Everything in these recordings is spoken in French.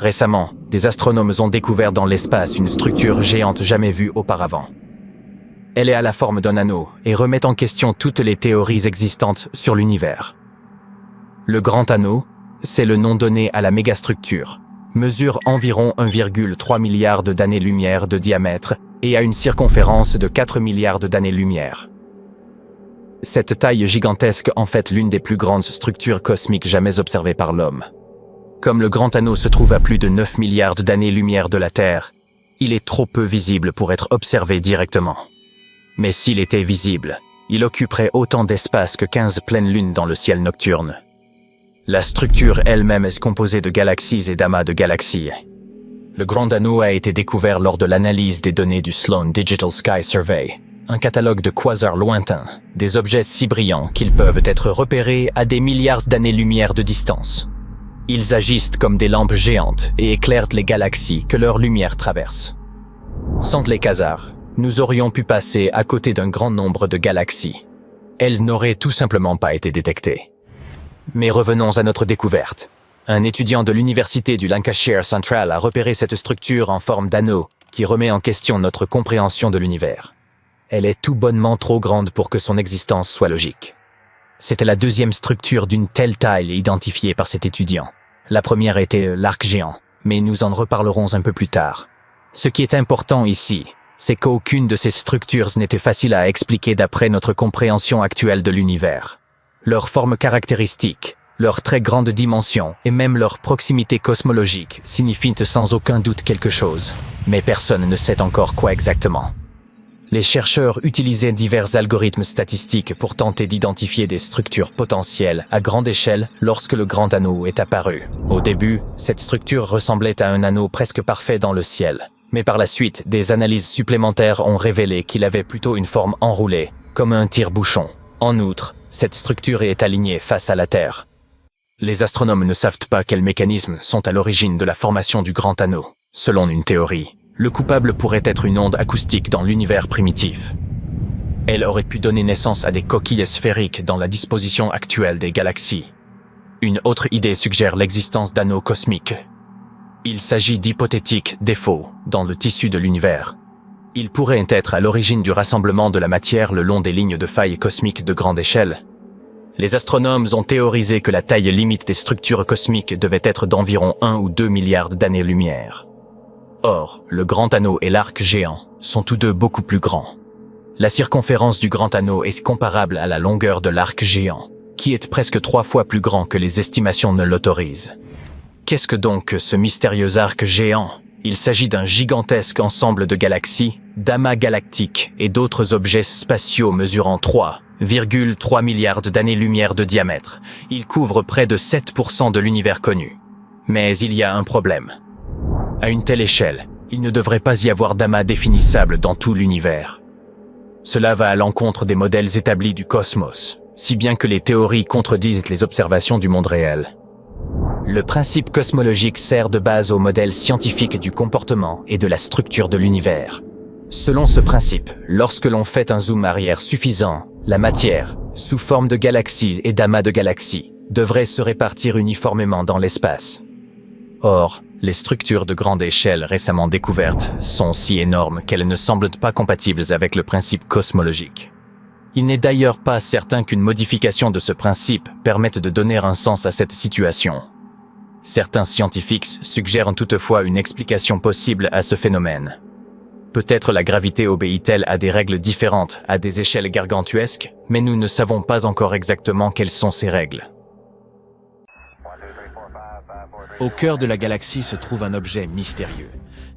Récemment, des astronomes ont découvert dans l'espace une structure géante jamais vue auparavant. Elle est à la forme d'un anneau et remet en question toutes les théories existantes sur l'univers. Le Grand Anneau, c'est le nom donné à la mégastructure, mesure environ 1,3 milliard d'années-lumière de diamètre et a une circonférence de 4 milliards d'années-lumière. Cette taille gigantesque en fait l'une des plus grandes structures cosmiques jamais observées par l'homme. Comme le Grand Anneau se trouve à plus de 9 milliards d'années-lumière de la Terre, il est trop peu visible pour être observé directement. Mais s'il était visible, il occuperait autant d'espace que 15 pleines lunes dans le ciel nocturne. La structure elle-même est composée de galaxies et d'amas de galaxies. Le Grand Anneau a été découvert lors de l'analyse des données du Sloan Digital Sky Survey, un catalogue de quasars lointains, des objets si brillants qu'ils peuvent être repérés à des milliards d'années-lumière de distance. Ils agissent comme des lampes géantes et éclairent les galaxies que leur lumière traverse. Sans les quasars, nous aurions pu passer à côté d'un grand nombre de galaxies. Elles n'auraient tout simplement pas été détectées. Mais revenons à notre découverte. Un étudiant de l'université du Lancashire Central a repéré cette structure en forme d'anneau qui remet en question notre compréhension de l'univers. Elle est tout bonnement trop grande pour que son existence soit logique. C'était la deuxième structure d'une telle taille identifiée par cet étudiant. La première était l'arc géant, mais nous en reparlerons un peu plus tard. Ce qui est important ici, c'est qu'aucune de ces structures n'était facile à expliquer d'après notre compréhension actuelle de l'univers. Leur forme caractéristique, leur très grande dimension et même leur proximité cosmologique signifient sans aucun doute quelque chose, mais personne ne sait encore quoi exactement. Les chercheurs utilisaient divers algorithmes statistiques pour tenter d'identifier des structures potentielles à grande échelle lorsque le Grand Anneau est apparu. Au début, cette structure ressemblait à un anneau presque parfait dans le ciel, mais par la suite, des analyses supplémentaires ont révélé qu'il avait plutôt une forme enroulée, comme un tire-bouchon. En outre, cette structure est alignée face à la Terre. Les astronomes ne savent pas quels mécanismes sont à l'origine de la formation du Grand Anneau. Selon une théorie, le coupable pourrait être une onde acoustique dans l'univers primitif. Elle aurait pu donner naissance à des coquilles sphériques dans la disposition actuelle des galaxies. Une autre idée suggère l'existence d'anneaux cosmiques. Il s'agit d'hypothétiques défauts dans le tissu de l'univers. Ils pourraient être à l'origine du rassemblement de la matière le long des lignes de faille cosmiques de grande échelle. Les astronomes ont théorisé que la taille limite des structures cosmiques devait être d'environ 1 ou 2 milliards d'années-lumière. Or, le Grand Anneau et l'arc géant sont tous deux beaucoup plus grands. La circonférence du Grand Anneau est comparable à la longueur de l'arc géant, qui est presque 3 fois plus grand que les estimations ne l'autorisent. Qu'est-ce que donc ce mystérieux arc géant? Il s'agit d'un gigantesque ensemble de galaxies, d'amas galactiques et d'autres objets spatiaux mesurant 3,3 milliards d'années-lumière de diamètre. Il couvre près de 7% de l'univers connu. Mais il y a un problème. À une telle échelle, il ne devrait pas y avoir d'amas définissables dans tout l'univers. Cela va à l'encontre des modèles établis du cosmos, si bien que les théories contredisent les observations du monde réel. Le principe cosmologique sert de base au modèle scientifique du comportement et de la structure de l'univers. Selon ce principe, lorsque l'on fait un zoom arrière suffisant, la matière, sous forme de galaxies et d'amas de galaxies, devrait se répartir uniformément dans l'espace. Or, les structures de grande échelle récemment découvertes sont si énormes qu'elles ne semblent pas compatibles avec le principe cosmologique. Il n'est d'ailleurs pas certain qu'une modification de ce principe permette de donner un sens à cette situation. Certains scientifiques suggèrent toutefois une explication possible à ce phénomène. Peut-être la gravité obéit-elle à des règles différentes à des échelles gargantuesques, mais nous ne savons pas encore exactement quelles sont ces règles. Au cœur de la galaxie se trouve un objet mystérieux,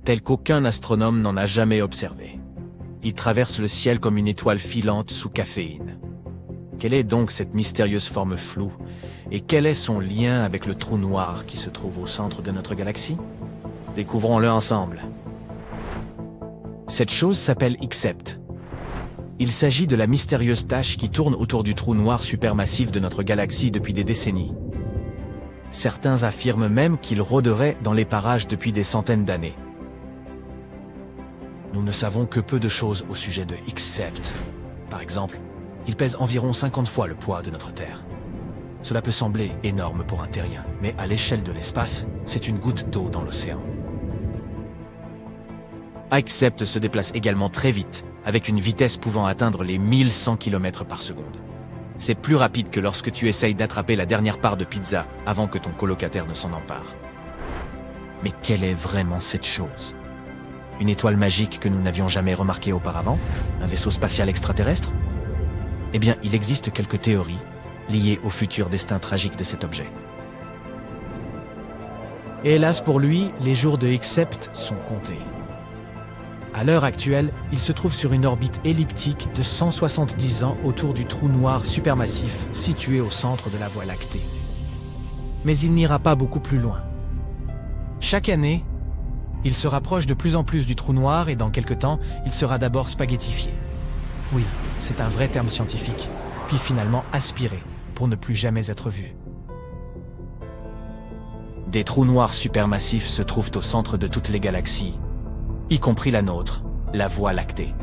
tel qu'aucun astronome n'en a jamais observé. Il traverse le ciel comme une étoile filante sous caféine. Quelle est donc cette mystérieuse forme floue, et quel est son lien avec le trou noir qui se trouve au centre de notre galaxie? Découvrons-le ensemble. Cette chose s'appelle XSEPT. Il s'agit de la mystérieuse tache qui tourne autour du trou noir supermassif de notre galaxie depuis des décennies. Certains affirment même qu'il rôderait dans les parages depuis des centaines d'années. Nous ne savons que peu de choses au sujet de XSEPT. Par exemple, il pèse environ 50 fois le poids de notre Terre. Cela peut sembler énorme pour un terrien, mais à l'échelle de l'espace, c'est une goutte d'eau dans l'océan. Accept se déplace également très vite, avec une vitesse pouvant atteindre les 1100 km par seconde. C'est plus rapide que lorsque tu essayes d'attraper la dernière part de pizza avant que ton colocataire ne s'en empare. Mais quelle est vraiment cette chose? Une étoile magique que nous n'avions jamais remarquée auparavant? Un vaisseau spatial extraterrestre? Eh bien, il existe quelques théories liées au futur destin tragique de cet objet. Et hélas pour lui, les jours de Accept sont comptés. À l'heure actuelle, il se trouve sur une orbite elliptique de 170 ans autour du trou noir supermassif situé au centre de la Voie lactée. Mais il n'ira pas beaucoup plus loin. Chaque année, il se rapproche de plus en plus du trou noir et dans quelque temps, il sera d'abord spaghettifié. Oui, c'est un vrai terme scientifique, puis finalement aspiré pour ne plus jamais être vu. Des trous noirs supermassifs se trouvent au centre de toutes les galaxies, y compris la nôtre, la Voie lactée.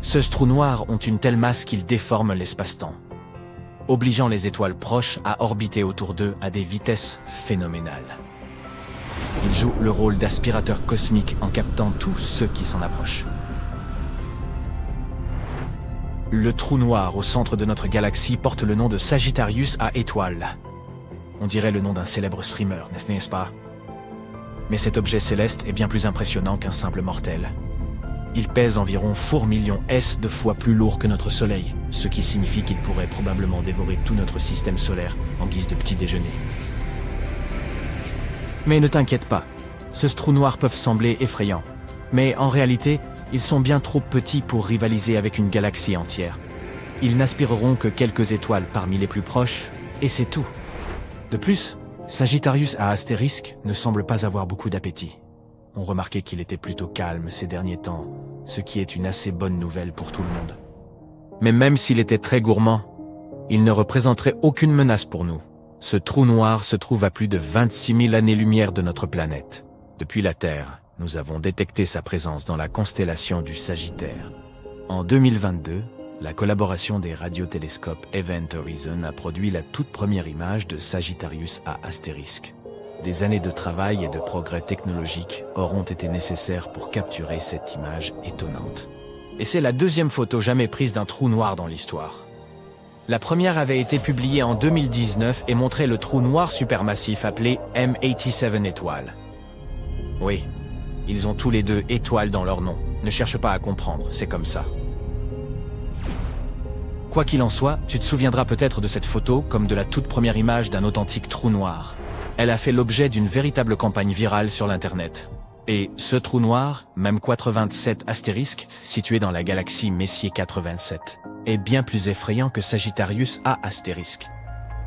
Ces trous noirs ont une telle masse qu'ils déforment l'espace-temps, obligeant les étoiles proches à orbiter autour d'eux à des vitesses phénoménales. Ils jouent le rôle d'aspirateur cosmique en captant tous ceux qui s'en approchent. Le trou noir au centre de notre galaxie porte le nom de Sagittarius A étoile. On dirait le nom d'un célèbre streamer, n'est-ce pas? Mais cet objet céleste est bien plus impressionnant qu'un simple mortel. Il pèse environ 4 millions S de fois plus lourd que notre Soleil, ce qui signifie qu'il pourrait probablement dévorer tout notre système solaire en guise de petit déjeuner. Mais ne t'inquiète pas, ces trous noirs peuvent sembler effrayants, mais en réalité, ils sont bien trop petits pour rivaliser avec une galaxie entière. Ils n'aspireront que quelques étoiles parmi les plus proches, et c'est tout. De plus, Sagittarius A astérisque ne semble pas avoir beaucoup d'appétit. On remarquait qu'il était plutôt calme ces derniers temps, ce qui est une assez bonne nouvelle pour tout le monde. Mais même s'il était très gourmand, il ne représenterait aucune menace pour nous. Ce trou noir se trouve à plus de 26 000 années-lumière de notre planète. Depuis la Terre, nous avons détecté sa présence dans la constellation du Sagittaire. En 2022, la collaboration des radiotélescopes Event Horizon a produit la toute première image de Sagittarius A astérisque. Des années de travail et de progrès technologiques auront été nécessaires pour capturer cette image étonnante. Et c'est la deuxième photo jamais prise d'un trou noir dans l'histoire. La première avait été publiée en 2019 et montrait le trou noir supermassif appelé M87 étoile. Oui, ils ont tous les deux étoile dans leur nom. Ne cherche pas à comprendre, c'est comme ça. Quoi qu'il en soit, tu te souviendras peut-être de cette photo comme de la toute première image d'un authentique trou noir. Elle a fait l'objet d'une véritable campagne virale sur l'internet. Et ce trou noir, même 87 astérisque, situé dans la galaxie Messier 87, est bien plus effrayant que Sagittarius A astérisque.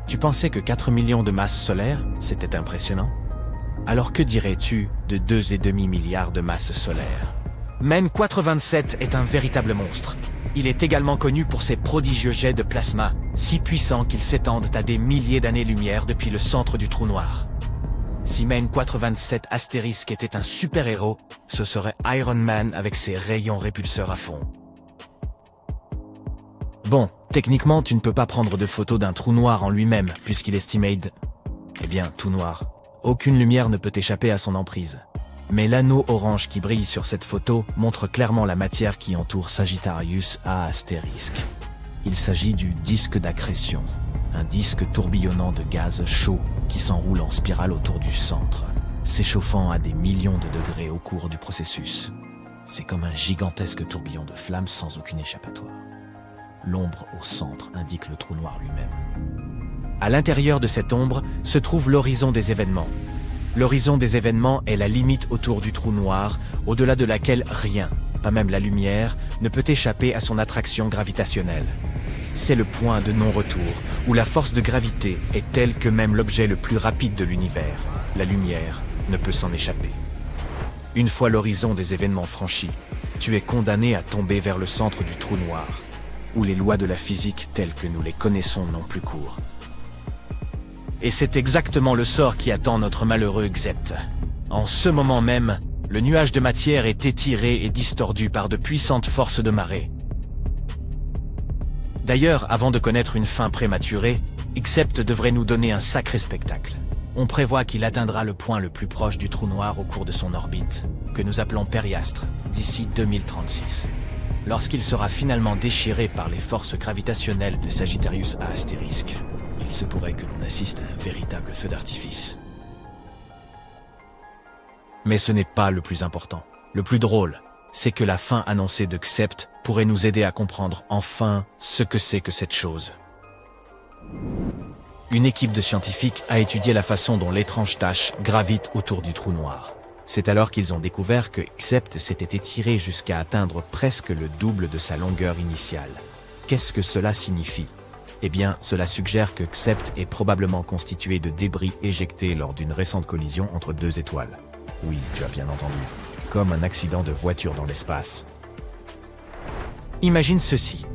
Tu pensais que 4 millions de masses solaires, c'était impressionnant? Alors que dirais-tu de 2,5 milliards de masses solaires? Men 87 est un véritable monstre. Il est également connu pour ses prodigieux jets de plasma, si puissants qu'ils s'étendent à des milliers d'années-lumière depuis le centre du trou noir. Si Men 87 astérisque était un super-héros, ce serait Iron Man avec ses rayons répulseurs à fond. Bon, techniquement, tu ne peux pas prendre de photo d'un trou noir en lui-même, puisqu'il est estimate, eh bien, tout noir. Aucune lumière ne peut échapper à son emprise. Mais l'anneau orange qui brille sur cette photo montre clairement la matière qui entoure Sagittarius A astérisque. Il s'agit du disque d'accrétion, un disque tourbillonnant de gaz chaud qui s'enroule en spirale autour du centre, s'échauffant à des millions de degrés au cours du processus. C'est comme un gigantesque tourbillon de flammes sans aucune échappatoire. L'ombre au centre indique le trou noir lui-même. À l'intérieur de cette ombre se trouve l'horizon des événements. L'horizon des événements est la limite autour du trou noir, au-delà de laquelle rien, pas même la lumière, ne peut échapper à son attraction gravitationnelle. C'est le point de non-retour, où la force de gravité est telle que même l'objet le plus rapide de l'univers, la lumière, ne peut s'en échapper. Une fois l'horizon des événements franchi, tu es condamné à tomber vers le centre du trou noir, où les lois de la physique telles que nous les connaissons n'ont plus cours. Et c'est exactement le sort qui attend notre malheureux Accept. En ce moment même, le nuage de matière est étiré et distordu par de puissantes forces de marée. D'ailleurs, avant de connaître une fin prématurée, Xept devrait nous donner un sacré spectacle. On prévoit qu'il atteindra le point le plus proche du trou noir au cours de son orbite, que nous appelons Périastre, d'ici 2036. Lorsqu'il sera finalement déchiré par les forces gravitationnelles de Sagittarius A astérisque, il se pourrait que l'on assiste à un véritable feu d'artifice. Mais ce n'est pas le plus important. Le plus drôle, c'est que la fin annoncée de Xept pourrait nous aider à comprendre enfin ce que c'est que cette chose. Une équipe de scientifiques a étudié la façon dont l'étrange tache gravite autour du trou noir. C'est alors qu'ils ont découvert que Xept s'était étiré jusqu'à atteindre presque le double de sa longueur initiale. Qu'est-ce que cela signifie? Eh bien, cela suggère que Xept est probablement constitué de débris éjectés lors d'une récente collision entre deux étoiles. Oui, tu as bien entendu. Comme un accident de voiture dans l'espace. Imagine ceci.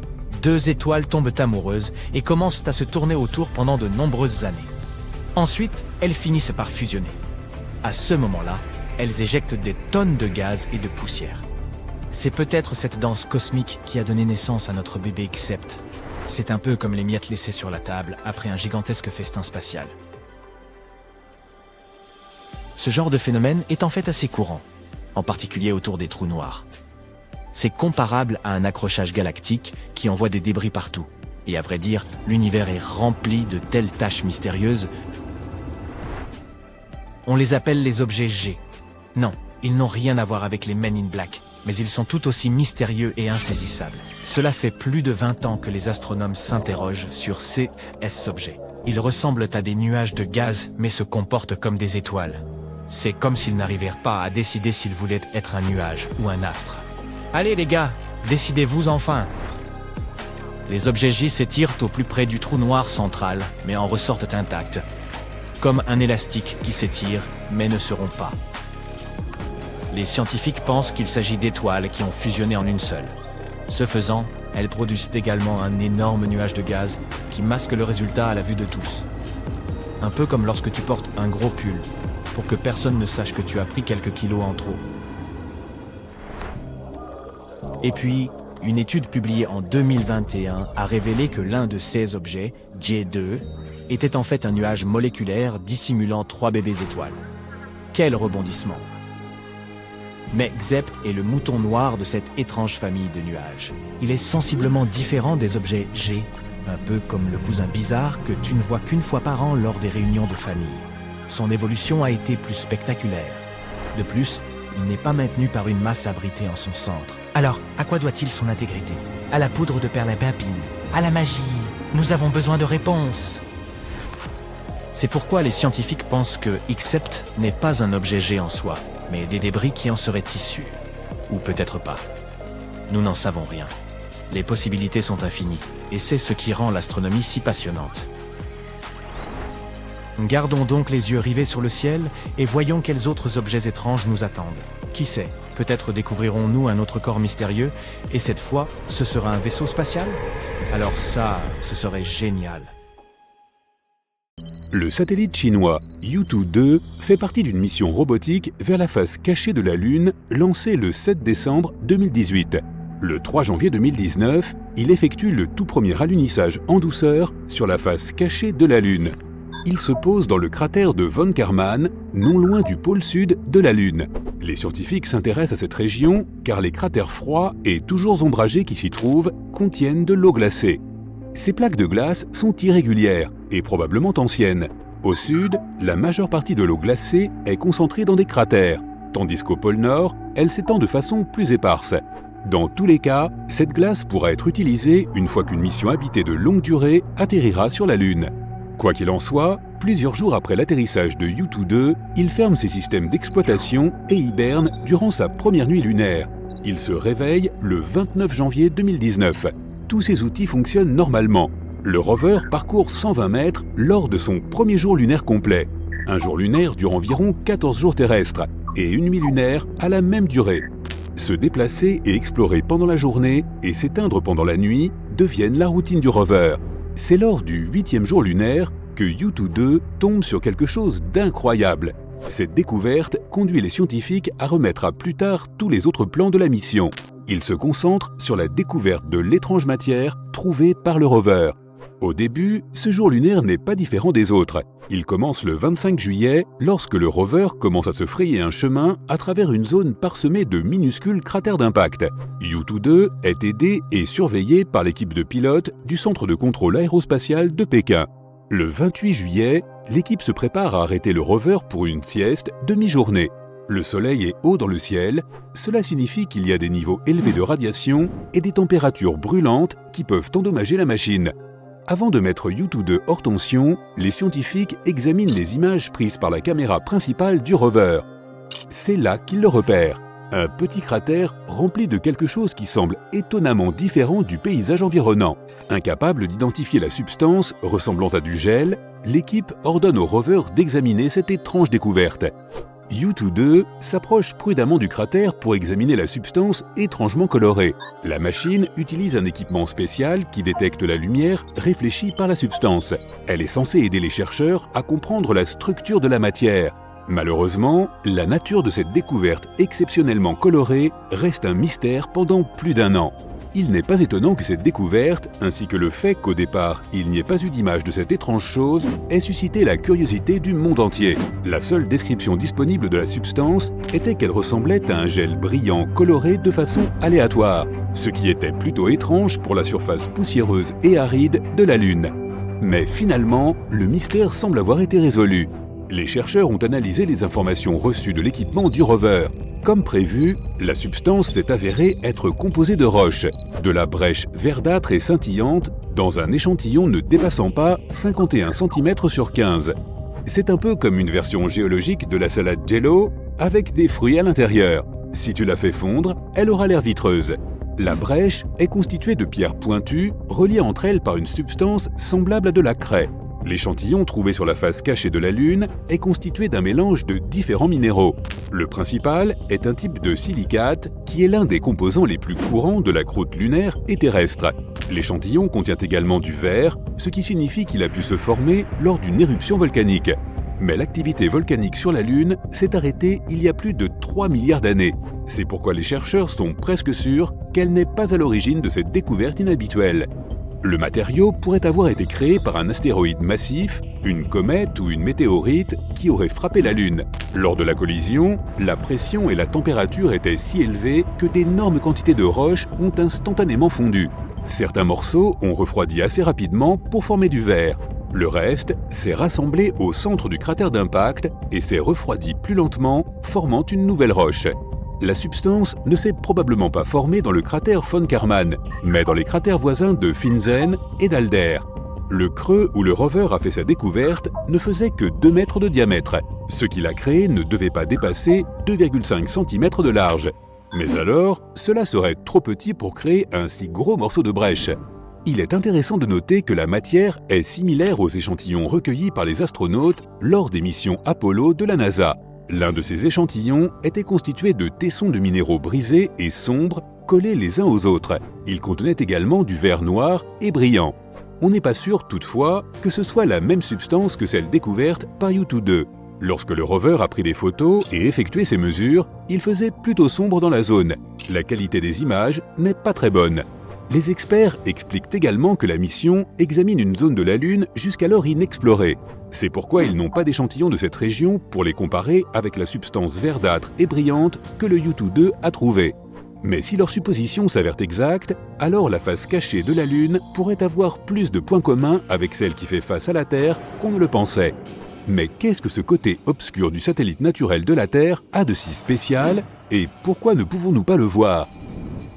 Deux étoiles tombent amoureuses et commencent à se tourner autour pendant de nombreuses années. Ensuite, elles finissent par fusionner. À ce moment-là, elles éjectent des tonnes de gaz et de poussière. C'est peut-être cette danse cosmique qui a donné naissance à notre bébé Xept. C'est un peu comme les miettes laissées sur la table après un gigantesque festin spatial. Ce genre de phénomène est en fait assez courant, en particulier autour des trous noirs. C'est comparable à un accrochage galactique qui envoie des débris partout. Et à vrai dire, l'univers est rempli de telles taches mystérieuses. On les appelle les objets G. Non, ils n'ont rien à voir avec les Men in Black, mais ils sont tout aussi mystérieux et insaisissables. Cela fait plus de 20 ans que les astronomes s'interrogent sur ces objets. Ils ressemblent à des nuages de gaz, mais se comportent comme des étoiles. C'est comme s'ils n'arrivèrent pas à décider s'ils voulaient être un nuage ou un astre. Allez les gars, décidez-vous enfin! Les objets J s'étirent au plus près du trou noir central, mais en ressortent intacts. Comme un élastique qui s'étire, mais ne se rompt pas. Les scientifiques pensent qu'il s'agit d'étoiles qui ont fusionné en une seule. Ce faisant, elles produisent également un énorme nuage de gaz qui masque le résultat à la vue de tous. Un peu comme lorsque tu portes un gros pull, pour que personne ne sache que tu as pris quelques kilos en trop. Et puis, une étude publiée en 2021 a révélé que l'un de ces objets, J2, était en fait un nuage moléculaire dissimulant 3 bébés étoiles. Quel rebondissement! Mais Xept est le mouton noir de cette étrange famille de nuages. Il est sensiblement différent des objets G, un peu comme le cousin bizarre que tu ne vois qu'une fois par an lors des réunions de famille. Son évolution a été plus spectaculaire. De plus, il n'est pas maintenu par une masse abritée en son centre. Alors, à quoi doit-il son intégrité? À la poudre de perlimpinpine? À la magie? Nous avons besoin de réponses. C'est pourquoi les scientifiques pensent que Xept n'est pas un objet G en soi, mais des débris qui en seraient issus. Ou peut-être pas. Nous n'en savons rien. Les possibilités sont infinies, et c'est ce qui rend l'astronomie si passionnante. Gardons donc les yeux rivés sur le ciel et voyons quels autres objets étranges nous attendent. Qui sait, peut-être découvrirons-nous un autre corps mystérieux, et cette fois, ce sera un vaisseau spatial? Alors ça, ce serait génial. Le satellite chinois Yutu-2 fait partie d'une mission robotique vers la face cachée de la Lune lancée le 7 décembre 2018. Le 3 janvier 2019, il effectue le tout premier alunissage en douceur sur la face cachée de la Lune. Il se pose dans le cratère de Von Karman, non loin du pôle sud de la Lune. Les scientifiques s'intéressent à cette région car les cratères froids et toujours ombragés qui s'y trouvent contiennent de l'eau glacée. Ces plaques de glace sont irrégulières et probablement anciennes. Au sud, la majeure partie de l'eau glacée est concentrée dans des cratères, tandis qu'au pôle nord, elle s'étend de façon plus éparse. Dans tous les cas, cette glace pourra être utilisée une fois qu'une mission habitée de longue durée atterrira sur la Lune. Quoi qu'il en soit, plusieurs jours après l'atterrissage de Yutu-2, il ferme ses systèmes d'exploitation et hiberne durant sa première nuit lunaire. Il se réveille le 29 janvier 2019. Tous ses outils fonctionnent normalement. Le rover parcourt 120 mètres lors de son premier jour lunaire complet. Un jour lunaire dure environ 14 jours terrestres et une nuit lunaire a la même durée. Se déplacer et explorer pendant la journée et s'éteindre pendant la nuit deviennent la routine du rover. C'est lors du 8e jour lunaire que Yutu-2 tombe sur quelque chose d'incroyable. Cette découverte conduit les scientifiques à remettre à plus tard tous les autres plans de la mission. Ils se concentrent sur la découverte de l'étrange matière trouvée par le rover. Au début, ce jour lunaire n'est pas différent des autres. Il commence le 25 juillet lorsque le rover commence à se frayer un chemin à travers une zone parsemée de minuscules cratères d'impact. Yutu-2 est aidé et surveillé par l'équipe de pilotes du Centre de contrôle aérospatial de Pékin. Le 28 juillet, l'équipe se prépare à arrêter le rover pour une sieste de mi-journée. Le soleil est haut dans le ciel, cela signifie qu'il y a des niveaux élevés de radiation et des températures brûlantes qui peuvent endommager la machine. Avant de mettre Yutu-2 hors tension, les scientifiques examinent les images prises par la caméra principale du rover. C'est là qu'ils le repèrent. Un petit cratère rempli de quelque chose qui semble étonnamment différent du paysage environnant. Incapable d'identifier la substance ressemblant à du gel, l'équipe ordonne au rover d'examiner cette étrange découverte. Yutu-2 s'approche prudemment du cratère pour examiner la substance étrangement colorée. La machine utilise un équipement spécial qui détecte la lumière réfléchie par la substance. Elle est censée aider les chercheurs à comprendre la structure de la matière. Malheureusement, la nature de cette découverte exceptionnellement colorée reste un mystère pendant plus d'1 an. Il n'est pas étonnant que cette découverte, ainsi que le fait qu'au départ, il n'y ait pas eu d'image de cette étrange chose, ait suscité la curiosité du monde entier. La seule description disponible de la substance était qu'elle ressemblait à un gel brillant coloré de façon aléatoire, ce qui était plutôt étrange pour la surface poussiéreuse et aride de la Lune. Mais finalement, le mystère semble avoir été résolu. Les chercheurs ont analysé les informations reçues de l'équipement du rover. Comme prévu, la substance s'est avérée être composée de roches, de la brèche verdâtre et scintillante, dans un échantillon ne dépassant pas 51 cm sur 15. C'est un peu comme une version géologique de la salade Jell-O, avec des fruits à l'intérieur. Si tu la fais fondre, elle aura l'air vitreuse. La brèche est constituée de pierres pointues, reliées entre elles par une substance semblable à de la craie. L'échantillon trouvé sur la face cachée de la Lune est constitué d'un mélange de différents minéraux. Le principal est un type de silicate qui est l'un des composants les plus courants de la croûte lunaire et terrestre. L'échantillon contient également du verre, ce qui signifie qu'il a pu se former lors d'une éruption volcanique. Mais l'activité volcanique sur la Lune s'est arrêtée il y a plus de 3 milliards d'années. C'est pourquoi les chercheurs sont presque sûrs qu'elle n'est pas à l'origine de cette découverte inhabituelle. Le matériau pourrait avoir été créé par un astéroïde massif, une comète ou une météorite qui aurait frappé la Lune. Lors de la collision, la pression et la température étaient si élevées que d'énormes quantités de roches ont instantanément fondu. Certains morceaux ont refroidi assez rapidement pour former du verre. Le reste s'est rassemblé au centre du cratère d'impact et s'est refroidi plus lentement, formant une nouvelle roche. La substance ne s'est probablement pas formée dans le cratère von Karman, mais dans les cratères voisins de Finsen et d'Alder. Le creux où le rover a fait sa découverte ne faisait que 2 mètres de diamètre. Ce qu'il a créé ne devait pas dépasser 2,5 cm de large. Mais alors, cela serait trop petit pour créer un si gros morceau de brèche. Il est intéressant de noter que la matière est similaire aux échantillons recueillis par les astronautes lors des missions Apollo de la NASA. L'un de ces échantillons était constitué de tessons de minéraux brisés et sombres collés les uns aux autres. Il contenait également du verre noir et brillant. On n'est pas sûr toutefois que ce soit la même substance que celle découverte par Yutu-2. Lorsque le rover a pris des photos et effectué ses mesures, il faisait plutôt sombre dans la zone. La qualité des images n'est pas très bonne. Les experts expliquent également que la mission examine une zone de la Lune jusqu'alors inexplorée. C'est pourquoi ils n'ont pas d'échantillon de cette région pour les comparer avec la substance verdâtre et brillante que le Yutu-2 a trouvée. Mais si leur supposition s'avère exacte, alors la face cachée de la Lune pourrait avoir plus de points communs avec celle qui fait face à la Terre qu'on ne le pensait. Mais qu'est-ce que ce côté obscur du satellite naturel de la Terre a de si spécial et pourquoi ne pouvons-nous pas le voir ?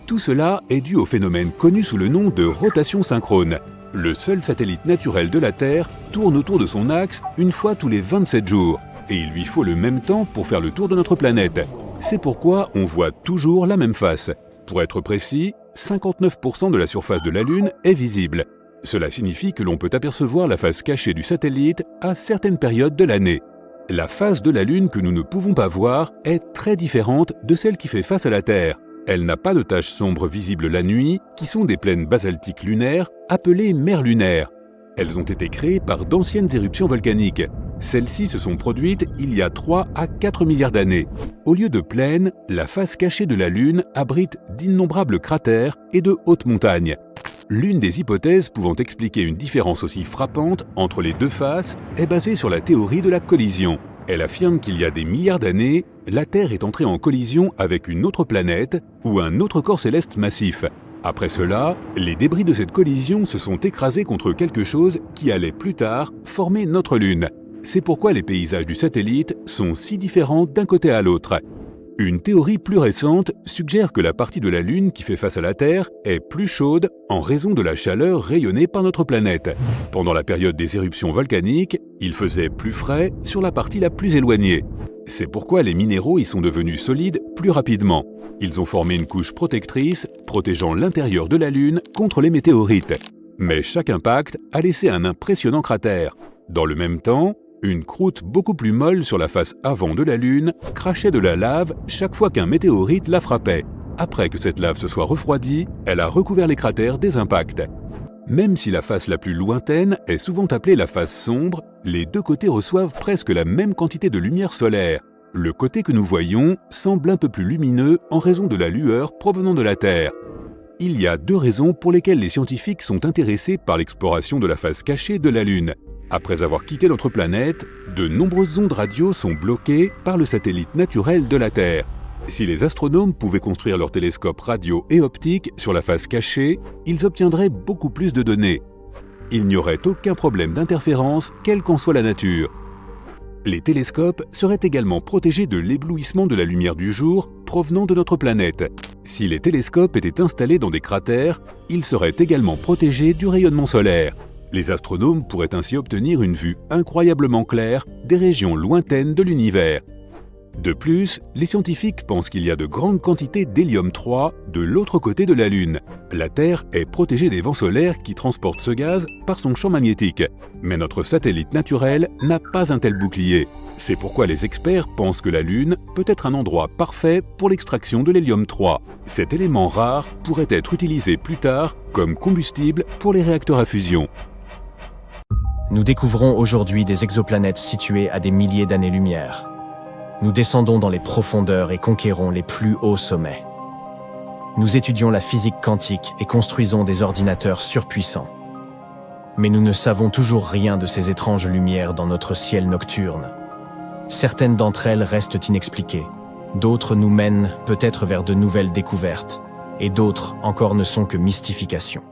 Tout cela est dû au phénomène connu sous le nom de rotation synchrone. Le seul satellite naturel de la Terre tourne autour de son axe une fois tous les 27 jours, et il lui faut le même temps pour faire le tour de notre planète. C'est pourquoi on voit toujours la même face. Pour être précis, 59% de la surface de la Lune est visible. Cela signifie que l'on peut apercevoir la face cachée du satellite à certaines périodes de l'année. La face de la Lune que nous ne pouvons pas voir est très différente de celle qui fait face à la Terre. Elle n'a pas de taches sombres visibles la nuit, qui sont des plaines basaltiques lunaires appelées mers lunaires. Elles ont été créées par d'anciennes éruptions volcaniques. Celles-ci se sont produites il y a 3 à 4 milliards d'années. Au lieu de plaines, la face cachée de la Lune abrite d'innombrables cratères et de hautes montagnes. L'une des hypothèses pouvant expliquer une différence aussi frappante entre les deux faces est basée sur la théorie de la collision. Elle affirme qu'il y a des milliards d'années, la Terre est entrée en collision avec une autre planète ou un autre corps céleste massif. Après cela, les débris de cette collision se sont écrasés contre quelque chose qui allait plus tard former notre Lune. C'est pourquoi les paysages du satellite sont si différents d'un côté à l'autre. Une théorie plus récente suggère que la partie de la Lune qui fait face à la Terre est plus chaude en raison de la chaleur rayonnée par notre planète. Pendant la période des éruptions volcaniques, il faisait plus frais sur la partie la plus éloignée. C'est pourquoi les minéraux y sont devenus solides plus rapidement. Ils ont formé une couche protectrice protégeant l'intérieur de la Lune contre les météorites. Mais chaque impact a laissé un impressionnant cratère. Dans le même temps, une croûte beaucoup plus molle sur la face avant de la Lune crachait de la lave chaque fois qu'un météorite la frappait. Après que cette lave se soit refroidie, elle a recouvert les cratères des impacts. Même si la face la plus lointaine est souvent appelée la face sombre, les deux côtés reçoivent presque la même quantité de lumière solaire. Le côté que nous voyons semble un peu plus lumineux en raison de la lueur provenant de la Terre. Il y a deux raisons pour lesquelles les scientifiques sont intéressés par l'exploration de la face cachée de la Lune. Après avoir quitté notre planète, de nombreuses ondes radio sont bloquées par le satellite naturel de la Terre. Si les astronomes pouvaient construire leurs télescopes radio et optiques sur la face cachée, ils obtiendraient beaucoup plus de données. Il n'y aurait aucun problème d'interférence, quelle qu'en soit la nature. Les télescopes seraient également protégés de l'éblouissement de la lumière du jour provenant de notre planète. Si les télescopes étaient installés dans des cratères, ils seraient également protégés du rayonnement solaire. Les astronomes pourraient ainsi obtenir une vue incroyablement claire des régions lointaines de l'univers. De plus, les scientifiques pensent qu'il y a de grandes quantités d'hélium-3 de l'autre côté de la Lune. La Terre est protégée des vents solaires qui transportent ce gaz par son champ magnétique. Mais notre satellite naturel n'a pas un tel bouclier. C'est pourquoi les experts pensent que la Lune peut être un endroit parfait pour l'extraction de l'hélium-3. Cet élément rare pourrait être utilisé plus tard comme combustible pour les réacteurs à fusion. Nous découvrons aujourd'hui des exoplanètes situées à des milliers d'années-lumière. Nous descendons dans les profondeurs et conquérons les plus hauts sommets. Nous étudions la physique quantique et construisons des ordinateurs surpuissants. Mais nous ne savons toujours rien de ces étranges lumières dans notre ciel nocturne. Certaines d'entre elles restent inexpliquées, d'autres nous mènent peut-être vers de nouvelles découvertes, et d'autres encore ne sont que mystifications.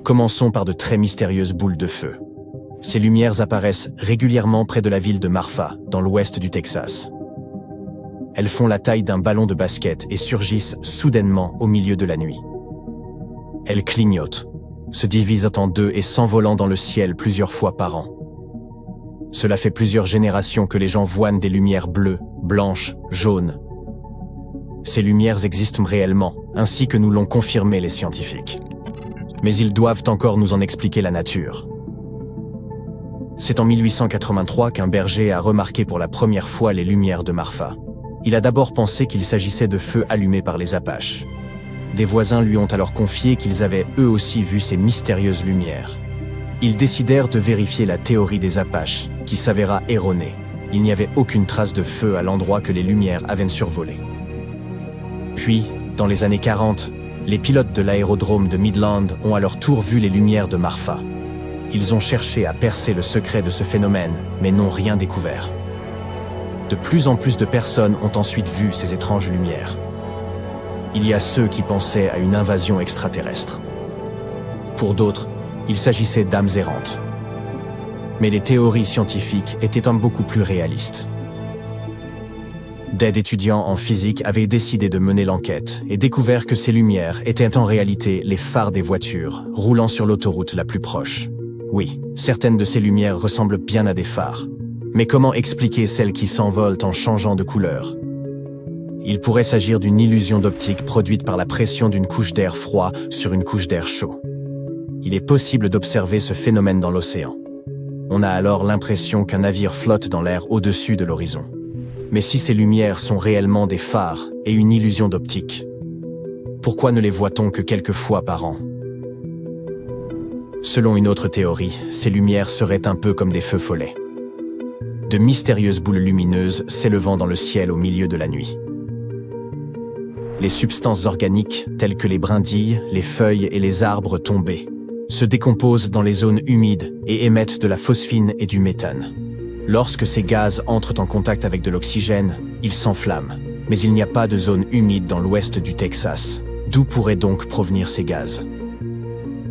Commençons par de très mystérieuses boules de feu. Ces lumières apparaissent régulièrement près de la ville de Marfa, dans l'ouest du Texas. Elles font la taille d'un ballon de basket et surgissent soudainement au milieu de la nuit. Elles clignotent, se divisent en deux et s'envolant dans le ciel plusieurs fois par an. Cela fait plusieurs générations que les gens voient des lumières bleues, blanches, jaunes. Ces lumières existent réellement, ainsi que nous l'ont confirmé les scientifiques. Mais ils doivent encore nous en expliquer la nature. C'est en 1883 qu'un berger a remarqué pour la première fois les lumières de Marfa. Il a d'abord pensé qu'il s'agissait de feux allumés par les Apaches. Des voisins lui ont alors confié qu'ils avaient eux aussi vu ces mystérieuses lumières. Ils décidèrent de vérifier la théorie des Apaches, qui s'avéra erronée. Il n'y avait aucune trace de feu à l'endroit que les lumières avaient survolé. Puis, dans les années 40, les pilotes de l'aérodrome de Midland ont à leur tour vu les lumières de Marfa. Ils ont cherché à percer le secret de ce phénomène, mais n'ont rien découvert. De plus en plus de personnes ont ensuite vu ces étranges lumières. Il y a ceux qui pensaient à une invasion extraterrestre. Pour d'autres, il s'agissait d'âmes errantes. Mais les théories scientifiques étaient beaucoup plus réalistes. Des étudiants en physique avaient décidé de mener l'enquête et découvert que ces lumières étaient en réalité les phares des voitures roulant sur l'autoroute la plus proche. Oui, certaines de ces lumières ressemblent bien à des phares. Mais comment expliquer celles qui s'envolent en changeant de couleur? Il pourrait s'agir d'une illusion d'optique produite par la pression d'une couche d'air froid sur une couche d'air chaud. Il est possible d'observer ce phénomène dans l'océan. On a alors l'impression qu'un navire flotte dans l'air au-dessus de l'horizon. Mais si ces lumières sont réellement des phares et une illusion d'optique, pourquoi ne les voit-on que quelques fois par an? Selon une autre théorie, ces lumières seraient un peu comme des feux follets. De mystérieuses boules lumineuses s'élevant dans le ciel au milieu de la nuit. Les substances organiques, telles que les brindilles, les feuilles et les arbres tombés, se décomposent dans les zones humides et émettent de la phosphine et du méthane. Lorsque ces gaz entrent en contact avec de l'oxygène, ils s'enflamment. Mais il n'y a pas de zone humide dans l'ouest du Texas. D'où pourraient donc provenir ces gaz?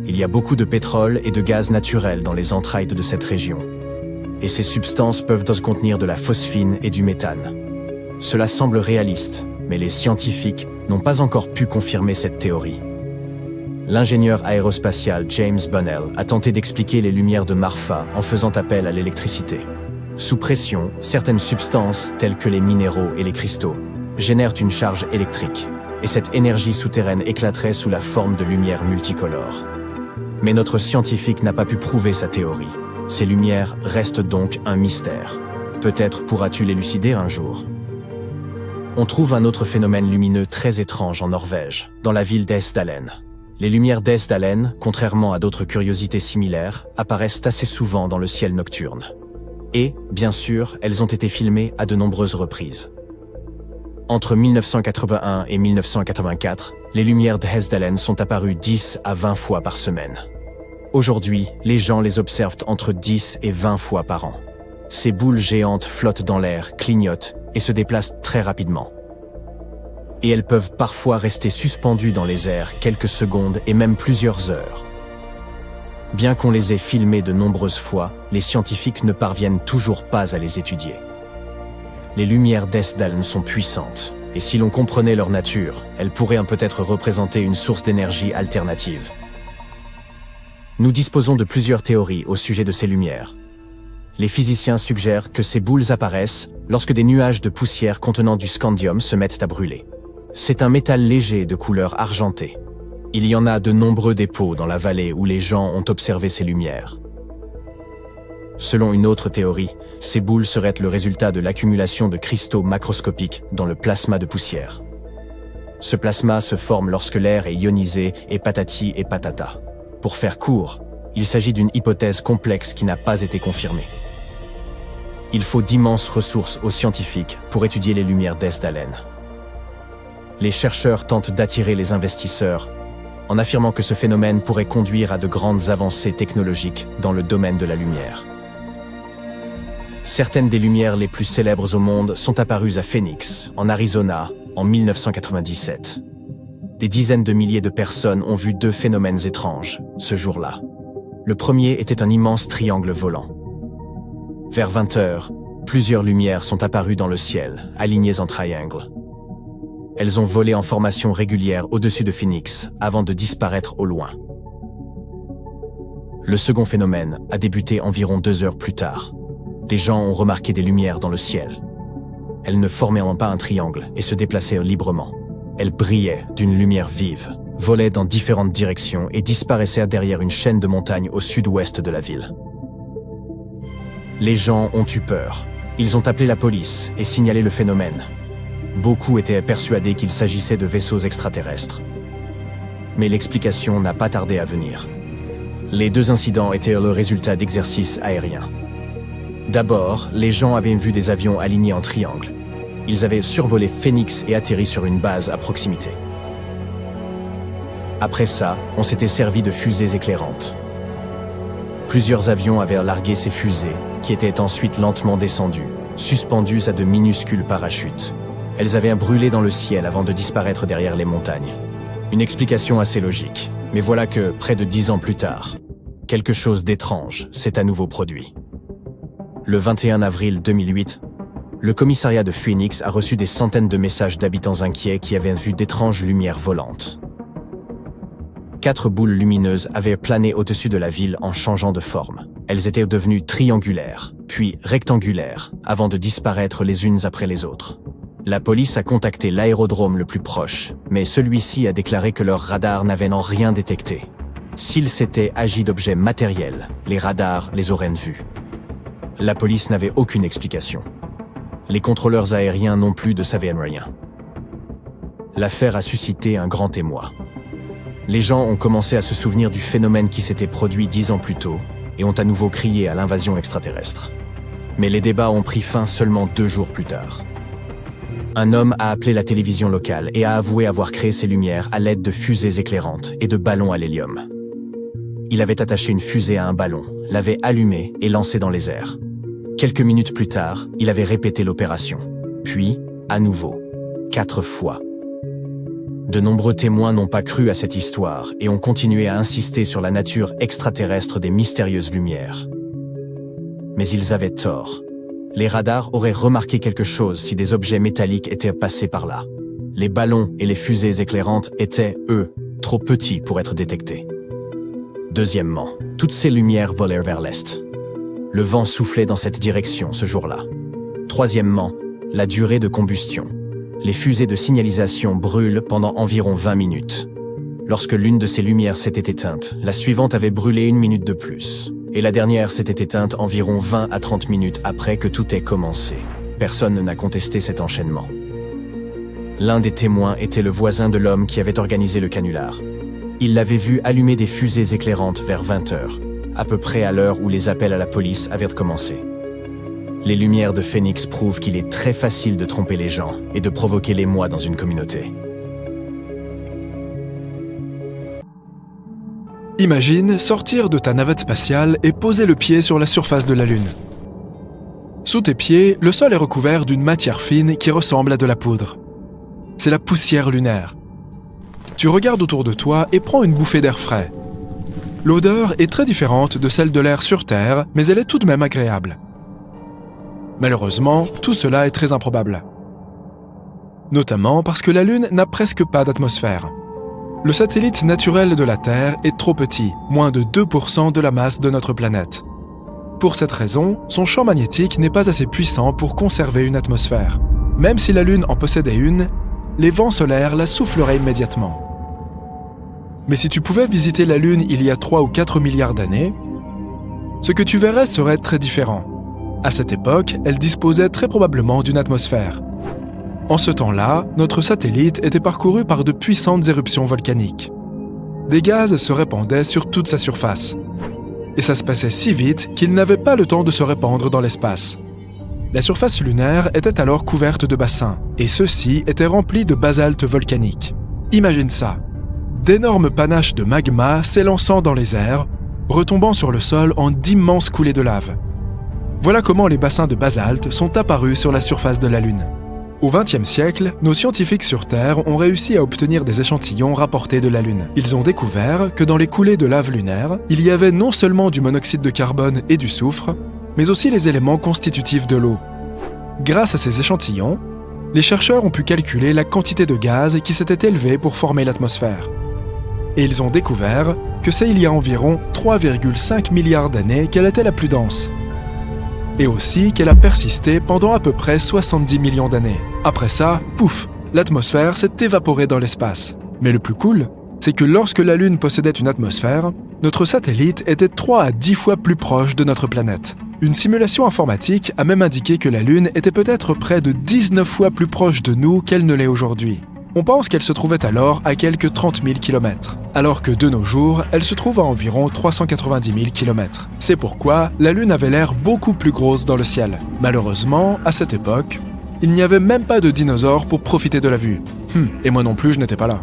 Il y a beaucoup de pétrole et de gaz naturel dans les entrailles de cette région. Et ces substances peuvent contenir de la phosphine et du méthane. Cela semble réaliste, mais les scientifiques n'ont pas encore pu confirmer cette théorie. L'ingénieur aérospatial James Bunnell a tenté d'expliquer les lumières de Marfa en faisant appel à l'électricité. Sous pression, certaines substances, telles que les minéraux et les cristaux, génèrent une charge électrique, et cette énergie souterraine éclaterait sous la forme de lumière multicolore. Mais notre scientifique n'a pas pu prouver sa théorie. Ces lumières restent donc un mystère. Peut-être pourras-tu l'élucider un jour. On trouve un autre phénomène lumineux très étrange en Norvège, dans la ville d'Esdalen. Les lumières d'Esdalen, contrairement à d'autres curiosités similaires, apparaissent assez souvent dans le ciel nocturne. Et, bien sûr, elles ont été filmées à de nombreuses reprises. Entre 1981 et 1984, les lumières de Hesdalen sont apparues 10 à 20 fois par semaine. Aujourd'hui, les gens les observent entre 10 et 20 fois par an. Ces boules géantes flottent dans l'air, clignotent et se déplacent très rapidement. Et elles peuvent parfois rester suspendues dans les airs quelques secondes et même plusieurs heures. Bien qu'on les ait filmées de nombreuses fois, les scientifiques ne parviennent toujours pas à les étudier. Les lumières d'Esdalen sont puissantes, et si l'on comprenait leur nature, elles pourraient peut-être représenter une source d'énergie alternative. Nous disposons de plusieurs théories au sujet de ces lumières. Les physiciens suggèrent que ces boules apparaissent lorsque des nuages de poussière contenant du scandium se mettent à brûler. C'est un métal léger de couleur argentée. Il y en a de nombreux dépôts dans la vallée où les gens ont observé ces lumières. Selon une autre théorie, ces boules seraient le résultat de l'accumulation de cristaux macroscopiques dans le plasma de poussière. Ce plasma se forme lorsque l'air est ionisé et patati et patata. Pour faire court, il s'agit d'une hypothèse complexe qui n'a pas été confirmée. Il faut d'immenses ressources aux scientifiques pour étudier les lumières d'Esdalen. Les chercheurs tentent d'attirer les investisseurs en affirmant que ce phénomène pourrait conduire à de grandes avancées technologiques dans le domaine de la lumière. Certaines des lumières les plus célèbres au monde sont apparues à Phoenix, en Arizona, en 1997. Des dizaines de milliers de personnes ont vu deux phénomènes étranges, ce jour-là. Le premier était un immense triangle volant. Vers 20 heures, plusieurs lumières sont apparues dans le ciel, alignées en triangle. Elles ont volé en formation régulière au-dessus de Phoenix, avant de disparaître au loin. Le second phénomène a débuté environ 2 heures plus tard. Des gens ont remarqué des lumières dans le ciel. Elles ne formaient pas un triangle et se déplaçaient librement. Elles brillaient d'une lumière vive, volaient dans différentes directions et disparaissaient derrière une chaîne de montagnes au sud-ouest de la ville. Les gens ont eu peur. Ils ont appelé la police et signalé le phénomène. Beaucoup étaient persuadés qu'il s'agissait de vaisseaux extraterrestres. Mais l'explication n'a pas tardé à venir. Les deux incidents étaient le résultat d'exercices aériens. D'abord, les gens avaient vu des avions alignés en triangle. Ils avaient survolé Phoenix et atterri sur une base à proximité. Après ça, on s'était servi de fusées éclairantes. Plusieurs avions avaient largué ces fusées, qui étaient ensuite lentement descendues, suspendues à de minuscules parachutes. Elles avaient brûlé dans le ciel avant de disparaître derrière les montagnes. Une explication assez logique, mais voilà que, près de 10 ans plus tard, quelque chose d'étrange s'est à nouveau produit. Le 21 avril 2008, le commissariat de Phoenix a reçu des centaines de messages d'habitants inquiets qui avaient vu d'étranges lumières volantes. 4 boules lumineuses avaient plané au-dessus de la ville en changeant de forme. Elles étaient devenues triangulaires, puis rectangulaires, avant de disparaître les unes après les autres. La police a contacté l'aérodrome le plus proche, mais celui-ci a déclaré que leurs radars n'avaient rien détecté. S'il s'était agi d'objets matériels, les radars les auraient vus. La police n'avait aucune explication. Les contrôleurs aériens non plus ne savaient rien. L'affaire a suscité un grand émoi. Les gens ont commencé à se souvenir du phénomène qui s'était produit 10 ans plus tôt et ont à nouveau crié à l'invasion extraterrestre. Mais les débats ont pris fin seulement 2 jours plus tard. Un homme a appelé la télévision locale et a avoué avoir créé ces lumières à l'aide de fusées éclairantes et de ballons à l'hélium. Il avait attaché une fusée à un ballon, l'avait allumé et lancé dans les airs. Quelques minutes plus tard, il avait répété l'opération. Puis, à nouveau, 4 fois. De nombreux témoins n'ont pas cru à cette histoire et ont continué à insister sur la nature extraterrestre des mystérieuses lumières. Mais ils avaient tort. Les radars auraient remarqué quelque chose si des objets métalliques étaient passés par là. Les ballons et les fusées éclairantes étaient, eux, trop petits pour être détectés. Deuxièmement, toutes ces lumières volèrent vers l'est. Le vent soufflait dans cette direction ce jour-là. Troisièmement, la durée de combustion. Les fusées de signalisation brûlent pendant environ 20 minutes. Lorsque l'une de ces lumières s'était éteinte, la suivante avait brûlé 1 minute de plus. Et la dernière s'était éteinte environ 20 à 30 minutes après que tout ait commencé. Personne n'a contesté cet enchaînement. L'un des témoins était le voisin de l'homme qui avait organisé le canular. Il l'avait vu allumer des fusées éclairantes vers 20 heures, à peu près à l'heure où les appels à la police avaient commencé. Les lumières de Phoenix prouvent qu'il est très facile de tromper les gens et de provoquer l'émoi dans une communauté. Imagine sortir de ta navette spatiale et poser le pied sur la surface de la Lune. Sous tes pieds, le sol est recouvert d'une matière fine qui ressemble à de la poudre. C'est la poussière lunaire. Tu regardes autour de toi et prends une bouffée d'air frais. L'odeur est très différente de celle de l'air sur Terre, mais elle est tout de même agréable. Malheureusement, tout cela est très improbable. Notamment parce que la Lune n'a presque pas d'atmosphère. Le satellite naturel de la Terre est trop petit, moins de 2% de la masse de notre planète. Pour cette raison, son champ magnétique n'est pas assez puissant pour conserver une atmosphère. Même si la Lune en possédait une, les vents solaires la souffleraient immédiatement. Mais si tu pouvais visiter la Lune il y a 3 ou 4 milliards d'années, ce que tu verrais serait très différent. À cette époque, elle disposait très probablement d'une atmosphère. En ce temps-là, notre satellite était parcouru par de puissantes éruptions volcaniques. Des gaz se répandaient sur toute sa surface. Et ça se passait si vite qu'ils n'avaient pas le temps de se répandre dans l'espace. La surface lunaire était alors couverte de bassins, et ceux-ci étaient remplis de basalte volcanique. Imagine ça, d'énormes panaches de magma s'élançant dans les airs, retombant sur le sol en d'immenses coulées de lave. Voilà comment les bassins de basalte sont apparus sur la surface de la Lune. Au XXe siècle, nos scientifiques sur Terre ont réussi à obtenir des échantillons rapportés de la Lune. Ils ont découvert que dans les coulées de lave lunaire, il y avait non seulement du monoxyde de carbone et du soufre, mais aussi les éléments constitutifs de l'eau. Grâce à ces échantillons, les chercheurs ont pu calculer la quantité de gaz qui s'était élevée pour former l'atmosphère. Et ils ont découvert que c'est il y a environ 3,5 milliards d'années qu'elle était la plus dense. Et aussi qu'elle a persisté pendant à peu près 70 millions d'années. Après ça, pouf, l'atmosphère s'est évaporée dans l'espace. Mais le plus cool, c'est que lorsque la Lune possédait une atmosphère, notre satellite était 3 à 10 fois plus proche de notre planète. Une simulation informatique a même indiqué que la Lune était peut-être près de 19 fois plus proche de nous qu'elle ne l'est aujourd'hui. On pense qu'elle se trouvait alors à quelques 30 000 km, alors que de nos jours, elle se trouve à environ 390 000 km. C'est pourquoi la Lune avait l'air beaucoup plus grosse dans le ciel. Malheureusement, à cette époque, il n'y avait même pas de dinosaures pour profiter de la vue. Et moi non plus, je n'étais pas là.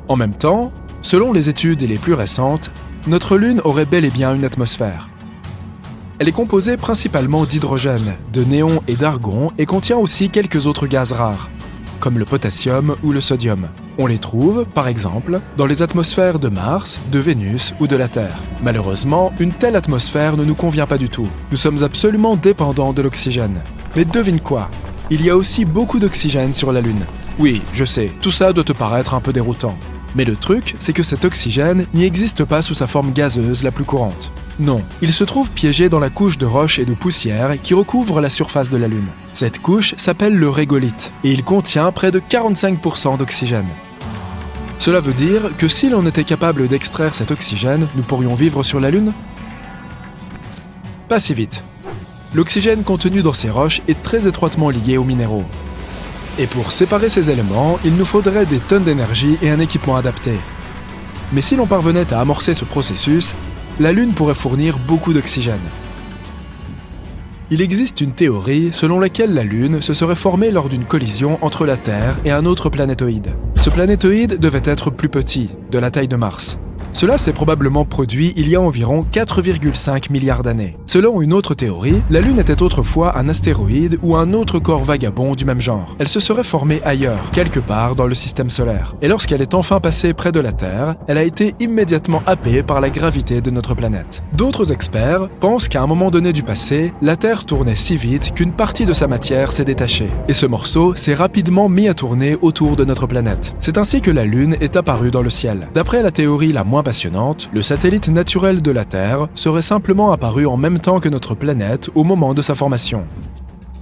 En même temps, selon les études les plus récentes, notre Lune aurait bel et bien une atmosphère. Elle est composée principalement d'hydrogène, de néon et d'argon et contient aussi quelques autres gaz rares, comme le potassium ou le sodium. On les trouve, par exemple, dans les atmosphères de Mars, de Vénus ou de la Terre. Malheureusement, une telle atmosphère ne nous convient pas du tout. Nous sommes absolument dépendants de l'oxygène. Mais devine quoi ? Il y a aussi beaucoup d'oxygène sur la Lune. Oui, je sais, tout ça doit te paraître un peu déroutant. Mais le truc, c'est que cet oxygène n'y existe pas sous sa forme gazeuse la plus courante. Non, il se trouve piégé dans la couche de roches et de poussière qui recouvre la surface de la Lune. Cette couche s'appelle le régolithe et il contient près de 45% d'oxygène. Cela veut dire que si l'on était capable d'extraire cet oxygène, nous pourrions vivre sur la Lune ? Pas si vite. L'oxygène contenu dans ces roches est très étroitement lié aux minéraux. Et pour séparer ces éléments, il nous faudrait des tonnes d'énergie et un équipement adapté. Mais si l'on parvenait à amorcer ce processus, la Lune pourrait fournir beaucoup d'oxygène. Il existe une théorie selon laquelle la Lune se serait formée lors d'une collision entre la Terre et un autre planétoïde. Ce planétoïde devait être plus petit, de la taille de Mars. Cela s'est probablement produit il y a environ 4,5 milliards d'années. Selon une autre théorie, la Lune était autrefois un astéroïde ou un autre corps vagabond du même genre. Elle se serait formée ailleurs, quelque part dans le système solaire. Et lorsqu'elle est enfin passée près de la Terre, elle a été immédiatement happée par la gravité de notre planète. D'autres experts pensent qu'à un moment donné du passé, la Terre tournait si vite qu'une partie de sa matière s'est détachée. Et ce morceau s'est rapidement mis à tourner autour de notre planète. C'est ainsi que la Lune est apparue dans le ciel. D'après la théorie la moins passionnante, le satellite naturel de la Terre serait simplement apparu en même temps que notre planète au moment de sa formation.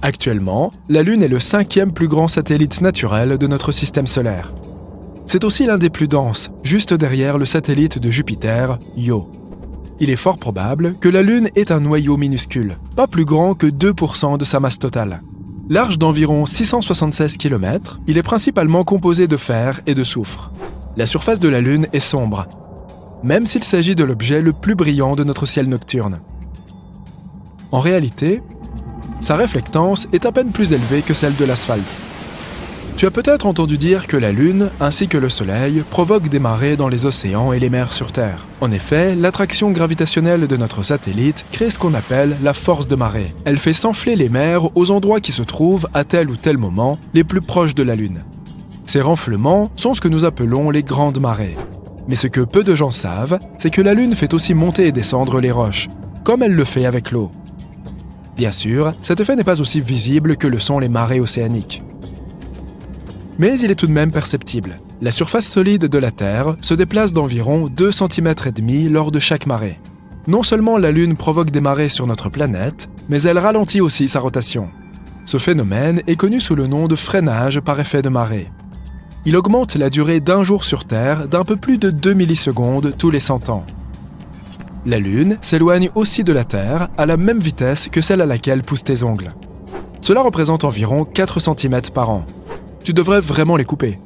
Actuellement, la Lune est le 5e plus grand satellite naturel de notre système solaire. C'est aussi l'un des plus denses, juste derrière le satellite de Jupiter, Io. Il est fort probable que la Lune ait un noyau minuscule, pas plus grand que 2% de sa masse totale. Large d'environ 676 km, il est principalement composé de fer et de soufre. La surface de la Lune est sombre, même s'il s'agit de l'objet le plus brillant de notre ciel nocturne. En réalité, sa réflectance est à peine plus élevée que celle de l'asphalte. Tu as peut-être entendu dire que la Lune, ainsi que le Soleil, provoquent des marées dans les océans et les mers sur Terre. En effet, l'attraction gravitationnelle de notre satellite crée ce qu'on appelle la force de marée. Elle fait s'enfler les mers aux endroits qui se trouvent, à tel ou tel moment, les plus proches de la Lune. Ces renflements sont ce que nous appelons les grandes marées. Mais ce que peu de gens savent, c'est que la Lune fait aussi monter et descendre les roches, comme elle le fait avec l'eau. Bien sûr, cet effet n'est pas aussi visible que le sont les marées océaniques. Mais il est tout de même perceptible. La surface solide de la Terre se déplace d'environ 2,5 cm lors de chaque marée. Non seulement la Lune provoque des marées sur notre planète, mais elle ralentit aussi sa rotation. Ce phénomène est connu sous le nom de freinage par effet de marée. Il augmente la durée d'un jour sur Terre d'un peu plus de 2 millisecondes tous les 100 ans. La Lune s'éloigne aussi de la Terre à la même vitesse que celle à laquelle poussent tes ongles. Cela représente environ 4 cm par an. Tu devrais vraiment les couper.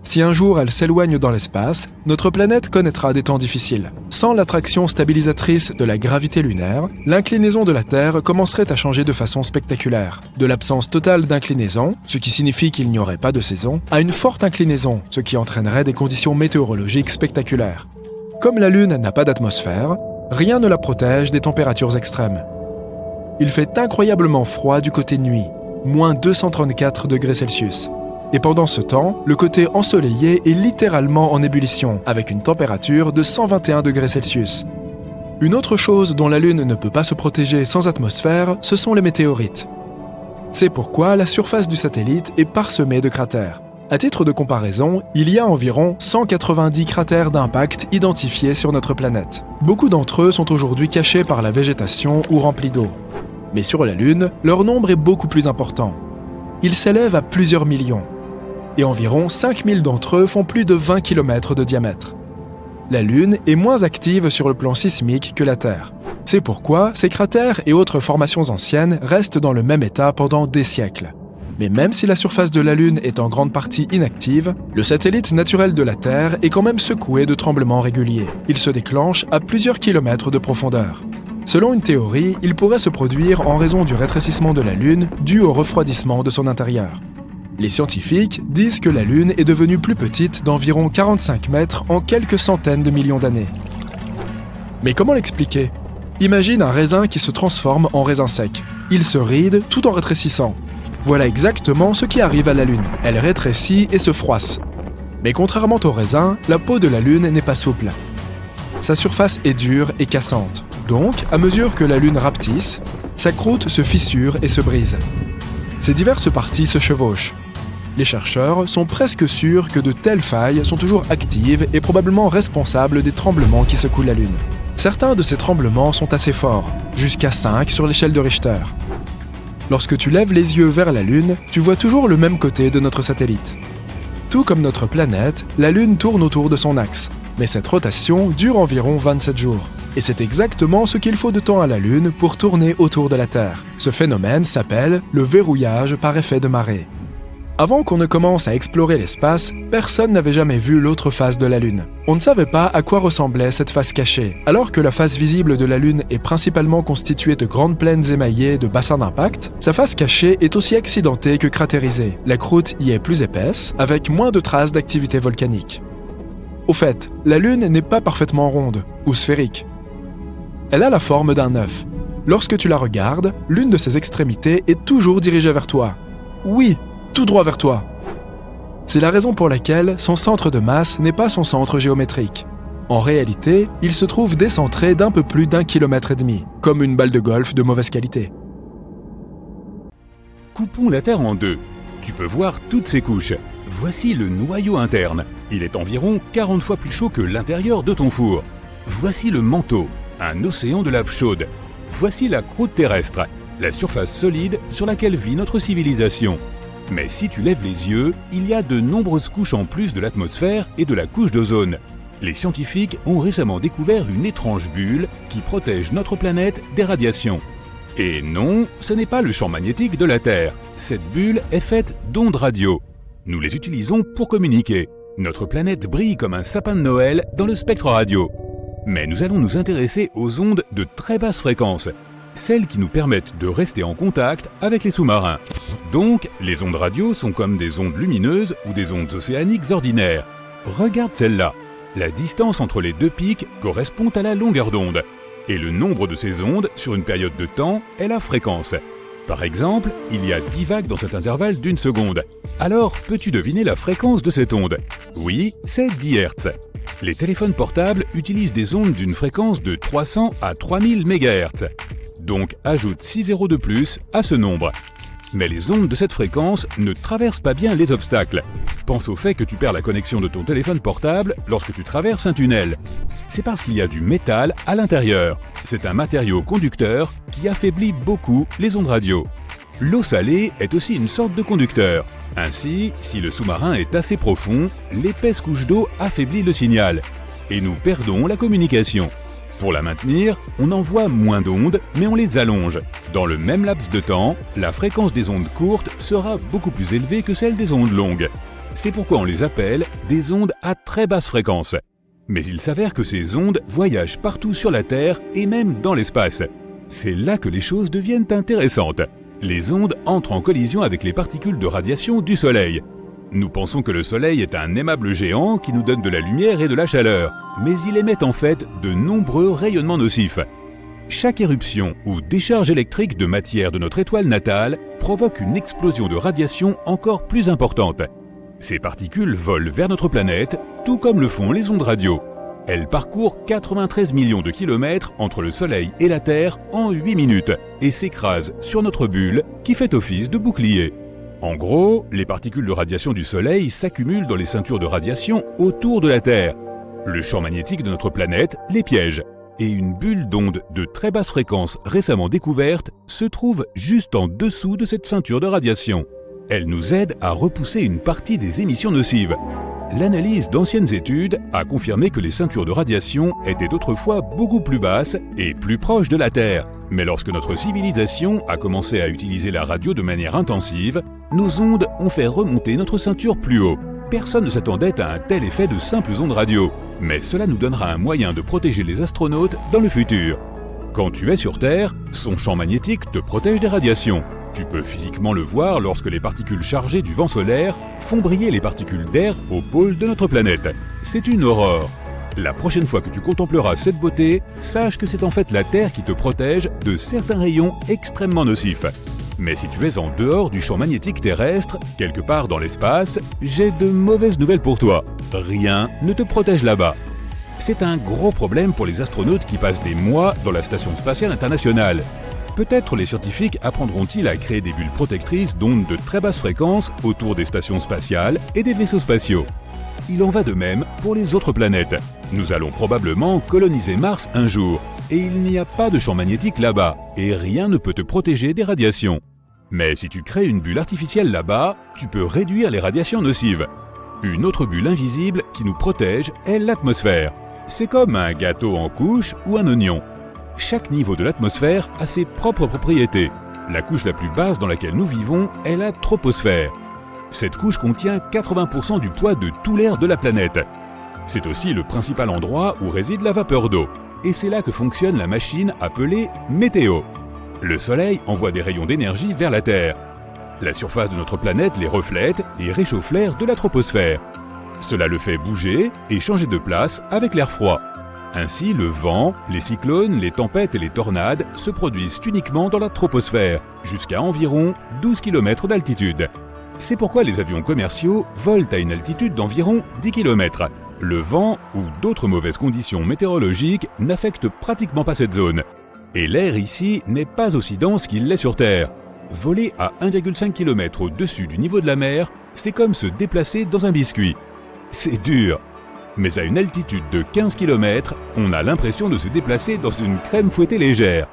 Si un jour elle s'éloigne dans l'espace, notre planète connaîtra des temps difficiles. Sans l'attraction stabilisatrice de la gravité lunaire, l'inclinaison de la Terre commencerait à changer de façon spectaculaire. De l'absence totale d'inclinaison, ce qui signifie qu'il n'y aurait pas de saison, à une forte inclinaison, ce qui entraînerait des conditions météorologiques spectaculaires. Comme la Lune n'a pas d'atmosphère, rien ne la protège des températures extrêmes. Il fait incroyablement froid du côté nuit, moins 234 degrés Celsius. Et pendant ce temps, le côté ensoleillé est littéralement en ébullition, avec une température de 121 degrés Celsius. Une autre chose dont la Lune ne peut pas se protéger sans atmosphère, ce sont les météorites. C'est pourquoi la surface du satellite est parsemée de cratères. À titre de comparaison, il y a environ 190 cratères d'impact identifiés sur notre planète. Beaucoup d'entre eux sont aujourd'hui cachés par la végétation ou remplis d'eau. Mais sur la Lune, leur nombre est beaucoup plus important. Ils s'élèvent à plusieurs millions. Et environ 5000 d'entre eux font plus de 20 km de diamètre. La Lune est moins active sur le plan sismique que la Terre. C'est pourquoi ces cratères et autres formations anciennes restent dans le même état pendant des siècles. Mais même si la surface de la Lune est en grande partie inactive, le satellite naturel de la Terre est quand même secoué de tremblements réguliers. Il se déclenche à plusieurs kilomètres de profondeur. Selon une théorie, il pourrait se produire en raison du rétrécissement de la Lune dû au refroidissement de son intérieur. Les scientifiques disent que la Lune est devenue plus petite d'environ 45 mètres en quelques centaines de millions d'années. Mais comment l'expliquer ? Imagine un raisin qui se transforme en raisin sec. Il se ride tout en rétrécissant. Voilà exactement ce qui arrive à la Lune. Elle rétrécit et se froisse. Mais contrairement au raisin, la peau de la Lune n'est pas souple. Sa surface est dure et cassante. Donc, à mesure que la Lune rapetisse, sa croûte se fissure et se brise. Ces diverses parties se chevauchent. Les chercheurs sont presque sûrs que de telles failles sont toujours actives et probablement responsables des tremblements qui secouent la Lune. Certains de ces tremblements sont assez forts, jusqu'à 5 sur l'échelle de Richter. Lorsque tu lèves les yeux vers la Lune, tu vois toujours le même côté de notre satellite. Tout comme notre planète, la Lune tourne autour de son axe. Mais cette rotation dure environ 27 jours. Et c'est exactement ce qu'il faut de temps à la Lune pour tourner autour de la Terre. Ce phénomène s'appelle le verrouillage par effet de marée. Avant qu'on ne commence à explorer l'espace, personne n'avait jamais vu l'autre face de la Lune. On ne savait pas à quoi ressemblait cette face cachée. Alors que la face visible de la Lune est principalement constituée de grandes plaines émaillées de bassins d'impact, sa face cachée est aussi accidentée que cratérisée. La croûte y est plus épaisse, avec moins de traces d'activité volcanique. Au fait, la Lune n'est pas parfaitement ronde ou sphérique. Elle a la forme d'un œuf. Lorsque tu la regardes, l'une de ses extrémités est toujours dirigée vers toi. Oui, tout droit vers toi. C'est la raison pour laquelle son centre de masse n'est pas son centre géométrique. En réalité, il se trouve décentré d'un peu plus d'1,5 km, comme une balle de golf de mauvaise qualité. Coupons la Terre en deux. Tu peux voir toutes ses couches. Voici le noyau interne. Il est environ 40 fois plus chaud que l'intérieur de ton four. Voici le manteau, un océan de lave chaude. Voici la croûte terrestre, la surface solide sur laquelle vit notre civilisation. Mais si tu lèves les yeux, il y a de nombreuses couches en plus de l'atmosphère et de la couche d'ozone. Les scientifiques ont récemment découvert une étrange bulle qui protège notre planète des radiations. Et non, ce n'est pas le champ magnétique de la Terre. Cette bulle est faite d'ondes radio. Nous les utilisons pour communiquer. Notre planète brille comme un sapin de Noël dans le spectre radio. Mais nous allons nous intéresser aux ondes de très basse fréquence, celles qui nous permettent de rester en contact avec les sous-marins. Donc, les ondes radio sont comme des ondes lumineuses ou des ondes océaniques ordinaires. Regarde celle-là. La distance entre les deux pics correspond à la longueur d'onde. Et le nombre de ces ondes sur une période de temps est la fréquence. Par exemple, il y a 10 vagues dans cet intervalle d'1 seconde. Alors, peux-tu deviner la fréquence de cette onde? Oui, c'est 10 Hz. Les téléphones portables utilisent des ondes d'une fréquence de 300 à 3000 MHz. Donc ajoute 6 zéros de plus à ce nombre. Mais les ondes de cette fréquence ne traversent pas bien les obstacles. Pense au fait que tu perds la connexion de ton téléphone portable lorsque tu traverses un tunnel. C'est parce qu'il y a du métal à l'intérieur. C'est un matériau conducteur qui affaiblit beaucoup les ondes radio. L'eau salée est aussi une sorte de conducteur. Ainsi, si le sous-marin est assez profond, l'épaisse couche d'eau affaiblit le signal. Et nous perdons la communication. Pour la maintenir, on envoie moins d'ondes, mais on les allonge. Dans le même laps de temps, la fréquence des ondes courtes sera beaucoup plus élevée que celle des ondes longues. C'est pourquoi on les appelle des ondes à très basse fréquence. Mais il s'avère que ces ondes voyagent partout sur la Terre et même dans l'espace. C'est là que les choses deviennent intéressantes. Les ondes entrent en collision avec les particules de radiation du Soleil. Nous pensons que le Soleil est un aimable géant qui nous donne de la lumière et de la chaleur, mais il émet en fait de nombreux rayonnements nocifs. Chaque éruption ou décharge électrique de matière de notre étoile natale provoque une explosion de radiation encore plus importante. Ces particules volent vers notre planète, tout comme le font les ondes radio. Elles parcourent 93 millions de kilomètres entre le Soleil et la Terre en 8 minutes et s'écrasent sur notre bulle qui fait office de bouclier. En gros, les particules de radiation du Soleil s'accumulent dans les ceintures de radiation autour de la Terre. Le champ magnétique de notre planète les piège. Et une bulle d'ondes de très basse fréquence récemment découverte se trouve juste en dessous de cette ceinture de radiation. Elle nous aide à repousser une partie des émissions nocives. L'analyse d'anciennes études a confirmé que les ceintures de radiation étaient autrefois beaucoup plus basses et plus proches de la Terre. Mais lorsque notre civilisation a commencé à utiliser la radio de manière intensive, nos ondes ont fait remonter notre ceinture plus haut. Personne ne s'attendait à un tel effet de simples ondes radio, mais cela nous donnera un moyen de protéger les astronautes dans le futur. Quand tu es sur Terre, son champ magnétique te protège des radiations. Tu peux physiquement le voir lorsque les particules chargées du vent solaire font briller les particules d'air au pôle de notre planète. C'est une aurore. La prochaine fois que tu contempleras cette beauté, sache que c'est en fait la Terre qui te protège de certains rayons extrêmement nocifs. Mais si tu es en dehors du champ magnétique terrestre, quelque part dans l'espace, j'ai de mauvaises nouvelles pour toi. Rien ne te protège là-bas. C'est un gros problème pour les astronautes qui passent des mois dans la Station spatiale internationale. Peut-être les scientifiques apprendront-ils à créer des bulles protectrices d'ondes de très basse fréquence autour des stations spatiales et des vaisseaux spatiaux. Il en va de même pour les autres planètes. Nous allons probablement coloniser Mars un jour, et il n'y a pas de champ magnétique là-bas, et rien ne peut te protéger des radiations. Mais si tu crées une bulle artificielle là-bas, tu peux réduire les radiations nocives. Une autre bulle invisible qui nous protège est l'atmosphère. C'est comme un gâteau en couche ou un oignon. Chaque niveau de l'atmosphère a ses propres propriétés. La couche la plus basse dans laquelle nous vivons est la troposphère. Cette couche contient 80% du poids de tout l'air de la planète. C'est aussi le principal endroit où réside la vapeur d'eau. Et c'est là que fonctionne la machine appelée météo. Le Soleil envoie des rayons d'énergie vers la Terre. La surface de notre planète les reflète et réchauffe l'air de la troposphère. Cela le fait bouger et changer de place avec l'air froid. Ainsi, le vent, les cyclones, les tempêtes et les tornades se produisent uniquement dans la troposphère, jusqu'à environ 12 km d'altitude. C'est pourquoi les avions commerciaux volent à une altitude d'environ 10 km. Le vent ou d'autres mauvaises conditions météorologiques n'affectent pratiquement pas cette zone. Et l'air ici n'est pas aussi dense qu'il l'est sur Terre. Voler à 1,5 km au-dessus du niveau de la mer, c'est comme se déplacer dans un biscuit. C'est dur. Mais à une altitude de 15 km, on a l'impression de se déplacer dans une crème fouettée légère.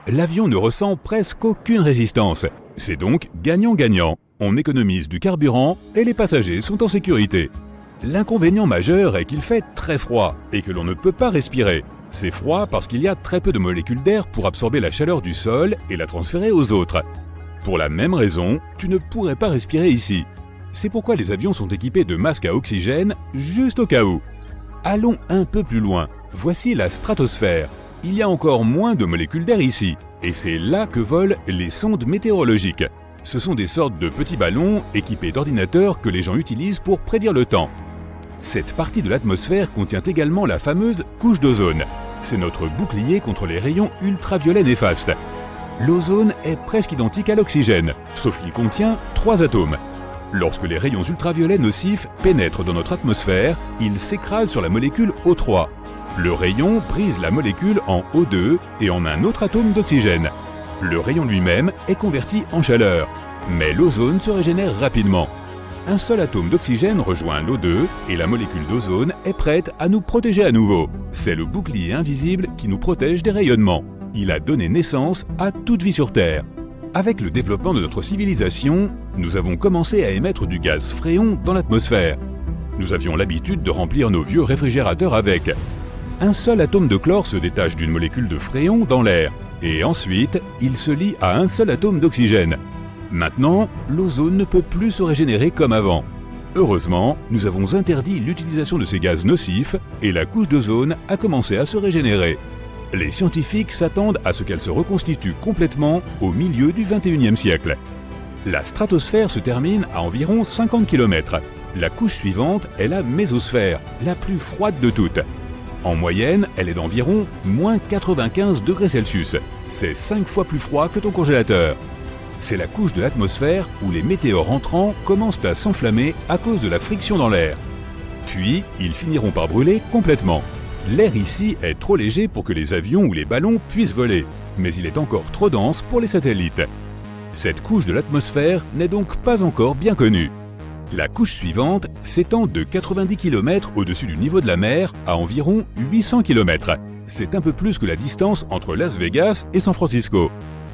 L'avion ne ressent presque aucune résistance. C'est donc gagnant-gagnant. On économise du carburant et les passagers sont en sécurité. L'inconvénient majeur est qu'il fait très froid et que l'on ne peut pas respirer. C'est froid parce qu'il y a très peu de molécules d'air pour absorber la chaleur du sol et la transférer aux autres. Pour la même raison, tu ne pourrais pas respirer ici. C'est pourquoi les avions sont équipés de masques à oxygène, juste au cas où. Allons un peu plus loin. Voici la stratosphère. Il y a encore moins de molécules d'air ici, et c'est là que volent les sondes météorologiques. Ce sont des sortes de petits ballons équipés d'ordinateurs que les gens utilisent pour prédire le temps. Cette partie de l'atmosphère contient également la fameuse couche d'ozone. C'est notre bouclier contre les rayons ultraviolets néfastes. L'ozone est presque identique à l'oxygène, sauf qu'il contient 3 atomes. Lorsque les rayons ultraviolets nocifs pénètrent dans notre atmosphère, ils s'écrasent sur la molécule O3. Le rayon brise la molécule en O2 et en un autre atome d'oxygène. Le rayon lui-même est converti en chaleur, mais l'ozone se régénère rapidement. Un seul atome d'oxygène rejoint l'O2 et la molécule d'ozone est prête à nous protéger à nouveau. C'est le bouclier invisible qui nous protège des rayonnements. Il a donné naissance à toute vie sur Terre. Avec le développement de notre civilisation, nous avons commencé à émettre du gaz fréon dans l'atmosphère. Nous avions l'habitude de remplir nos vieux réfrigérateurs avec. Un seul atome de chlore se détache d'une molécule de fréon dans l'air, et ensuite, il se lie à un seul atome d'oxygène. Maintenant, l'ozone ne peut plus se régénérer comme avant. Heureusement, nous avons interdit l'utilisation de ces gaz nocifs, et la couche d'ozone a commencé à se régénérer. Les scientifiques s'attendent à ce qu'elle se reconstitue complètement au milieu du XXIe siècle. La stratosphère se termine à environ 50 km. La couche suivante est la mésosphère, la plus froide de toutes. En moyenne, elle est d'environ moins 95 degrés Celsius. C'est 5 fois plus froid que ton congélateur. C'est la couche de l'atmosphère où les météores entrants commencent à s'enflammer à cause de la friction dans l'air. Puis, ils finiront par brûler complètement. L'air ici est trop léger pour que les avions ou les ballons puissent voler, mais il est encore trop dense pour les satellites. Cette couche de l'atmosphère n'est donc pas encore bien connue. La couche suivante s'étend de 90 km au-dessus du niveau de la mer à environ 800 km. C'est un peu plus que la distance entre Las Vegas et San Francisco.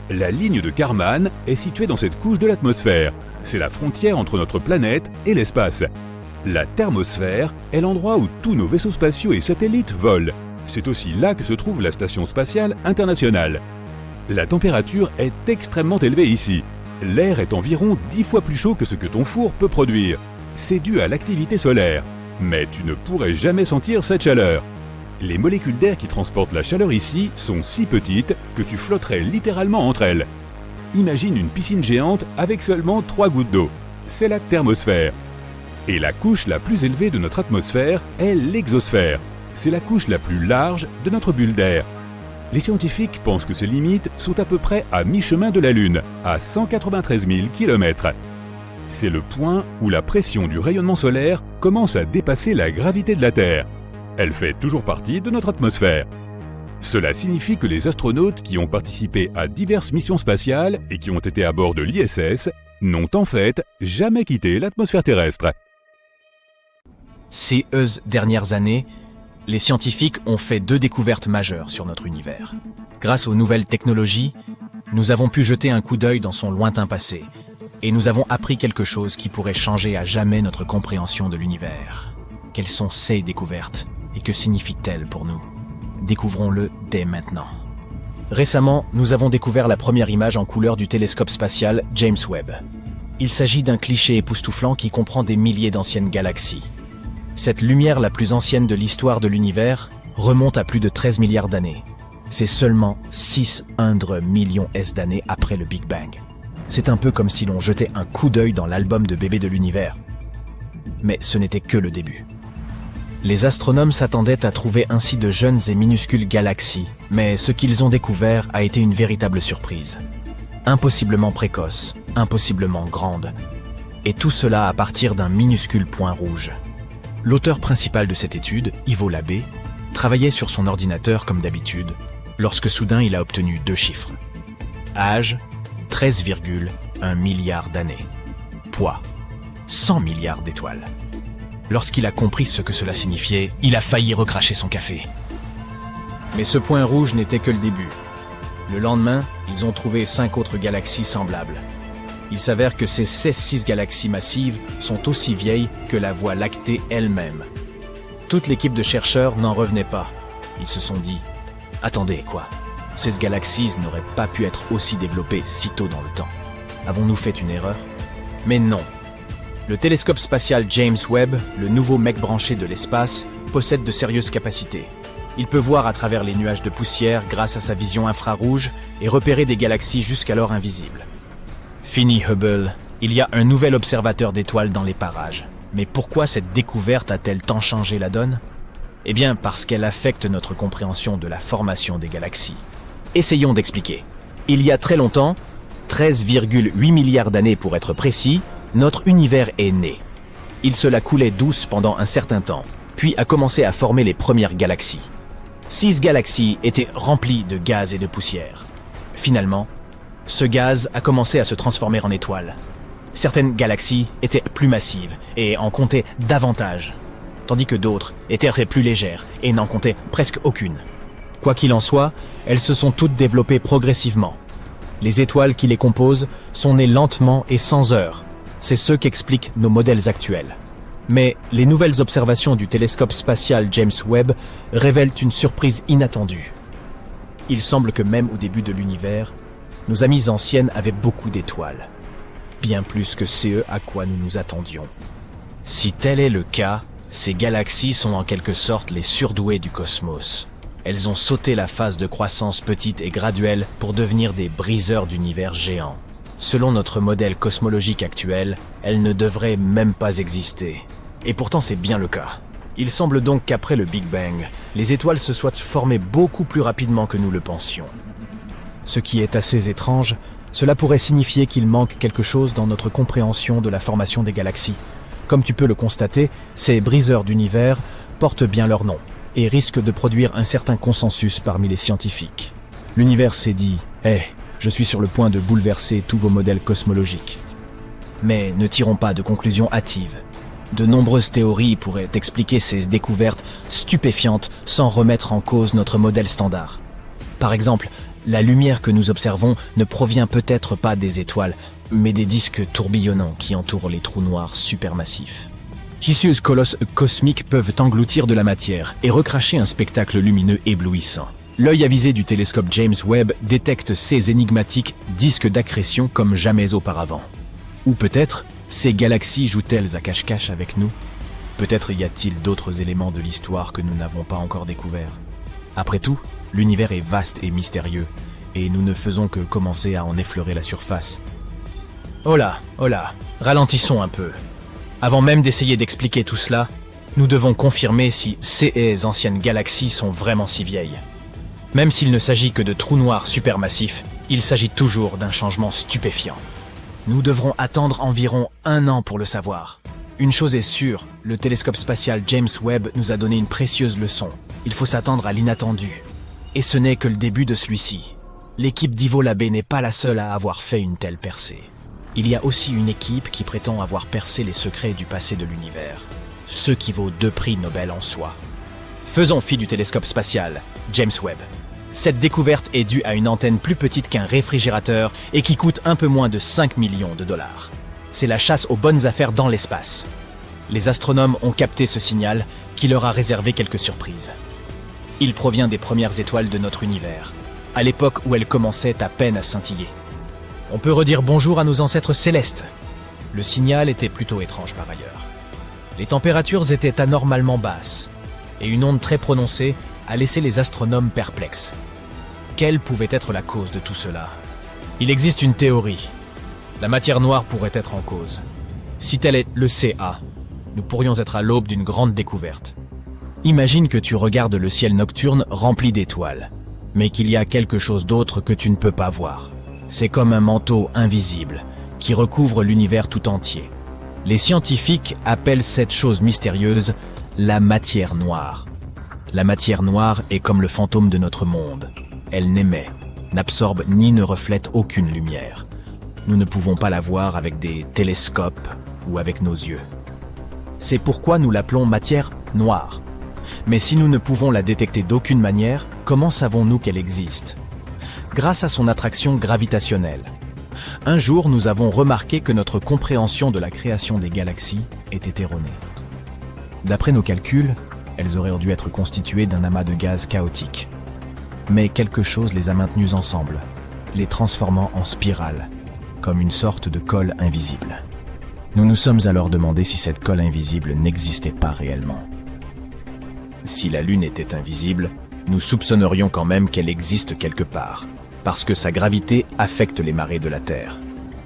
La ligne de Kármán est située dans cette couche de l'atmosphère. C'est la frontière entre notre planète et l'espace. La thermosphère est l'endroit où tous nos vaisseaux spatiaux et satellites volent. C'est aussi là que se trouve la Station spatiale internationale. La température est extrêmement élevée ici. L'air est environ 10 fois plus chaud que ce que ton four peut produire. C'est dû à l'activité solaire. Mais tu ne pourrais jamais sentir cette chaleur. Les molécules d'air qui transportent la chaleur ici sont si petites que tu flotterais littéralement entre elles. Imagine une piscine géante avec seulement 3 gouttes d'eau. C'est la thermosphère. Et la couche la plus élevée de notre atmosphère est l'exosphère. C'est la couche la plus large de notre bulle d'air. Les scientifiques pensent que ces limites sont à peu près à mi-chemin de la Lune, à 193 000 km. C'est le point où la pression du rayonnement solaire commence à dépasser la gravité de la Terre. Elle fait toujours partie de notre atmosphère. Cela signifie que les astronautes qui ont participé à diverses missions spatiales et qui ont été à bord de l'ISS n'ont en fait jamais quitté l'atmosphère terrestre. Ces dernières années, les scientifiques ont fait 2 découvertes majeures sur notre univers. Grâce aux nouvelles technologies, nous avons pu jeter un coup d'œil dans son lointain passé, et nous avons appris quelque chose qui pourrait changer à jamais notre compréhension de l'univers. Quelles sont ces découvertes, et que signifient-elles pour nous? Découvrons-le dès maintenant. Récemment, nous avons découvert la première image en couleur du télescope spatial James Webb. Il s'agit d'un cliché époustouflant qui comprend des milliers d'anciennes galaxies. Cette lumière la plus ancienne de l'histoire de l'univers remonte à plus de 13 milliards d'années. C'est seulement 600 millions d'années après le Big Bang. C'est un peu comme si l'on jetait un coup d'œil dans l'album de bébé de l'univers. Mais ce n'était que le début. Les astronomes s'attendaient à trouver ainsi de jeunes et minuscules galaxies, mais ce qu'ils ont découvert a été une véritable surprise. Impossiblement précoce, impossiblement grande. Et tout cela à partir d'un minuscule point rouge. L'auteur principal de cette étude, Ivo Labbé, travaillait sur son ordinateur comme d'habitude, lorsque soudain il a obtenu 2 chiffres. Âge, 13,1 milliards d'années. Poids, 100 milliards d'étoiles. Lorsqu'il a compris ce que cela signifiait, il a failli recracher son café. Mais ce point rouge n'était que le début. Le lendemain, ils ont trouvé 5 autres galaxies semblables. Il s'avère que ces 6 galaxies massives sont aussi vieilles que la Voie lactée elle-même. Toute l'équipe de chercheurs n'en revenait pas. Ils se sont dit « Attendez, quoi ? Ces galaxies n'auraient pas pu être aussi développées si tôt dans le temps. Avons-nous fait une erreur ?» Mais non. Le télescope spatial James Webb, le nouveau mec branché de l'espace, possède de sérieuses capacités. Il peut voir à travers les nuages de poussière grâce à sa vision infrarouge et repérer des galaxies jusqu'alors invisibles. Fini Hubble, il y a un nouvel observateur d'étoiles dans les parages. Mais pourquoi cette découverte a-t-elle tant changé la donne ? Eh bien parce qu'elle affecte notre compréhension de la formation des galaxies. Essayons d'expliquer. Il y a très longtemps, 13,8 milliards d'années pour être précis, notre univers est né. Il se la coulait douce pendant un certain temps, puis a commencé à former les premières galaxies. 6 galaxies étaient remplies de gaz et de poussière. Finalement, ce gaz a commencé à se transformer en étoiles. Certaines galaxies étaient plus massives et en comptaient davantage, tandis que d'autres étaient très plus légères et n'en comptaient presque aucune. Quoi qu'il en soit, elles se sont toutes développées progressivement. Les étoiles qui les composent sont nées lentement et sans heurts. C'est ce qu'expliquent nos modèles actuels. Mais les nouvelles observations du télescope spatial James Webb révèlent une surprise inattendue. Il semble que même au début de l'univers, nos amies anciennes avaient beaucoup d'étoiles. Bien plus que ce à quoi nous nous attendions. Si tel est le cas, ces galaxies sont en quelque sorte les surdoués du cosmos. Elles ont sauté la phase de croissance petite et graduelle pour devenir des briseurs d'univers géants. Selon notre modèle cosmologique actuel, elles ne devraient même pas exister. Et pourtant c'est bien le cas. Il semble donc qu'après le Big Bang, les étoiles se soient formées beaucoup plus rapidement que nous le pensions. Ce qui est assez étrange, cela pourrait signifier qu'il manque quelque chose dans notre compréhension de la formation des galaxies. Comme tu peux le constater, ces briseurs d'univers portent bien leur nom et risquent de produire un certain consensus parmi les scientifiques. L'univers s'est dit « Hey, je suis sur le point de bouleverser tous vos modèles cosmologiques. » Mais ne tirons pas de conclusions hâtives. De nombreuses théories pourraient expliquer ces découvertes stupéfiantes sans remettre en cause notre modèle standard. Par exemple, la lumière que nous observons ne provient peut-être pas des étoiles, mais des disques tourbillonnants qui entourent les trous noirs supermassifs. Tisseuses colosses cosmiques peuvent engloutir de la matière et recracher un spectacle lumineux éblouissant. L'œil avisé du télescope James Webb détecte ces énigmatiques disques d'accrétion comme jamais auparavant. Ou peut-être, ces galaxies jouent-elles à cache-cache avec nous ? Peut-être y a-t-il d'autres éléments de l'histoire que nous n'avons pas encore découverts. Après tout, l'univers est vaste et mystérieux, et nous ne faisons que commencer à en effleurer la surface. Oh là, ralentissons un peu. Avant même d'essayer d'expliquer tout cela, nous devons confirmer si ces anciennes galaxies sont vraiment si vieilles. Même s'il ne s'agit que de trous noirs supermassifs, il s'agit toujours d'un changement stupéfiant. Nous devrons attendre environ 1 an pour le savoir. Une chose est sûre, le télescope spatial James Webb nous a donné une précieuse leçon. Il faut s'attendre à l'inattendu. Et ce n'est que le début de celui-ci. L'équipe d'Ivo Labbé n'est pas la seule à avoir fait une telle percée. Il y a aussi une équipe qui prétend avoir percé les secrets du passé de l'univers. Ce qui vaut 2 prix Nobel en soi. Faisons fi du télescope spatial James Webb. Cette découverte est due à une antenne plus petite qu'un réfrigérateur et qui coûte un peu moins de 5 millions de dollars. C'est la chasse aux bonnes affaires dans l'espace. Les astronomes ont capté ce signal qui leur a réservé quelques surprises. Il provient des premières étoiles de notre univers, à l'époque où elles commençaient à peine à scintiller. On peut redire bonjour à nos ancêtres célestes. Le signal était plutôt étrange par ailleurs. Les températures étaient anormalement basses, et une onde très prononcée a laissé les astronomes perplexes. Quelle pouvait être la cause de tout cela? Il existe une théorie. La matière noire pourrait être en cause. Si tel est le CA, nous pourrions être à l'aube d'une grande découverte. Imagine que tu regardes le ciel nocturne rempli d'étoiles, mais qu'il y a quelque chose d'autre que tu ne peux pas voir. C'est comme un manteau invisible qui recouvre l'univers tout entier. Les scientifiques appellent cette chose mystérieuse la matière noire. La matière noire est comme le fantôme de notre monde. Elle n'émet, n'absorbe ni ne reflète aucune lumière. Nous ne pouvons pas la voir avec des télescopes ou avec nos yeux. C'est pourquoi nous l'appelons matière noire. Mais si nous ne pouvons la détecter d'aucune manière, comment savons-nous qu'elle existe? Grâce à son attraction gravitationnelle. Un jour, nous avons remarqué que notre compréhension de la création des galaxies était erronée. D'après nos calculs, elles auraient dû être constituées d'un amas de gaz chaotique. Mais quelque chose les a maintenues ensemble, les transformant en spirale, comme une sorte de colle invisible. Nous nous sommes alors demandé si cette colle invisible n'existait pas réellement. Si la Lune était invisible, nous soupçonnerions quand même qu'elle existe quelque part, parce que sa gravité affecte les marées de la Terre.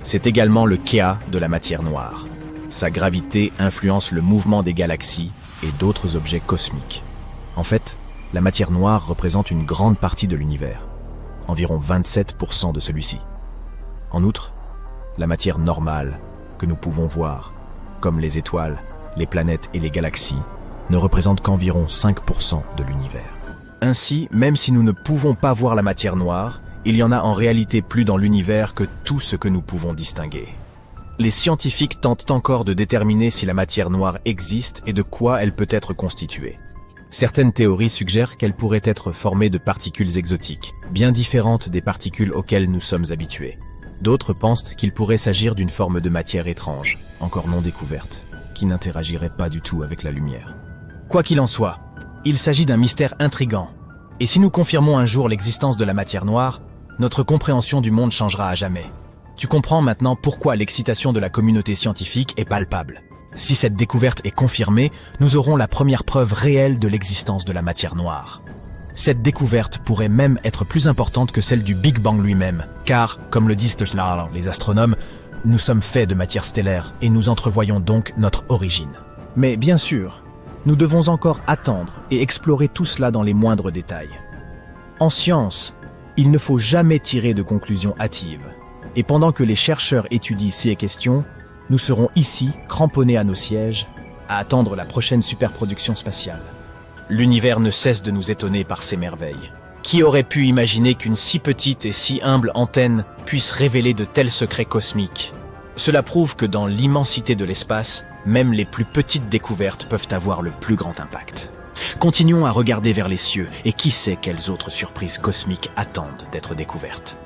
C'est également le cas de la matière noire. Sa gravité influence le mouvement des galaxies et d'autres objets cosmiques. En fait, la matière noire représente une grande partie de l'univers, environ 27% de celui-ci. En outre, la matière normale que nous pouvons voir, comme les étoiles, les planètes et les galaxies, ne représente qu'environ 5% de l'univers. Ainsi, même si nous ne pouvons pas voir la matière noire, il y en a en réalité plus dans l'univers que tout ce que nous pouvons distinguer. Les scientifiques tentent encore de déterminer si la matière noire existe et de quoi elle peut être constituée. Certaines théories suggèrent qu'elle pourrait être formée de particules exotiques, bien différentes des particules auxquelles nous sommes habitués. D'autres pensent qu'il pourrait s'agir d'une forme de matière étrange, encore non découverte, qui n'interagirait pas du tout avec la lumière. Quoi qu'il en soit, il s'agit d'un mystère intrigant. Et si nous confirmons un jour l'existence de la matière noire, notre compréhension du monde changera à jamais. Tu comprends maintenant pourquoi l'excitation de la communauté scientifique est palpable. Si cette découverte est confirmée, nous aurons la première preuve réelle de l'existence de la matière noire. Cette découverte pourrait même être plus importante que celle du Big Bang lui-même, car, comme le disent les astronomes, nous sommes faits de matière stellaire et nous entrevoyons donc notre origine. Mais bien sûr, nous devons encore attendre et explorer tout cela dans les moindres détails. En science, il ne faut jamais tirer de conclusions hâtives. Et pendant que les chercheurs étudient ces questions, nous serons ici, cramponnés à nos sièges, à attendre la prochaine superproduction spatiale. L'univers ne cesse de nous étonner par ses merveilles. Qui aurait pu imaginer qu'une si petite et si humble antenne puisse révéler de tels secrets cosmiques? Cela prouve que dans l'immensité de l'espace, même les plus petites découvertes peuvent avoir le plus grand impact. Continuons à regarder vers les cieux, et qui sait quelles autres surprises cosmiques attendent d'être découvertes.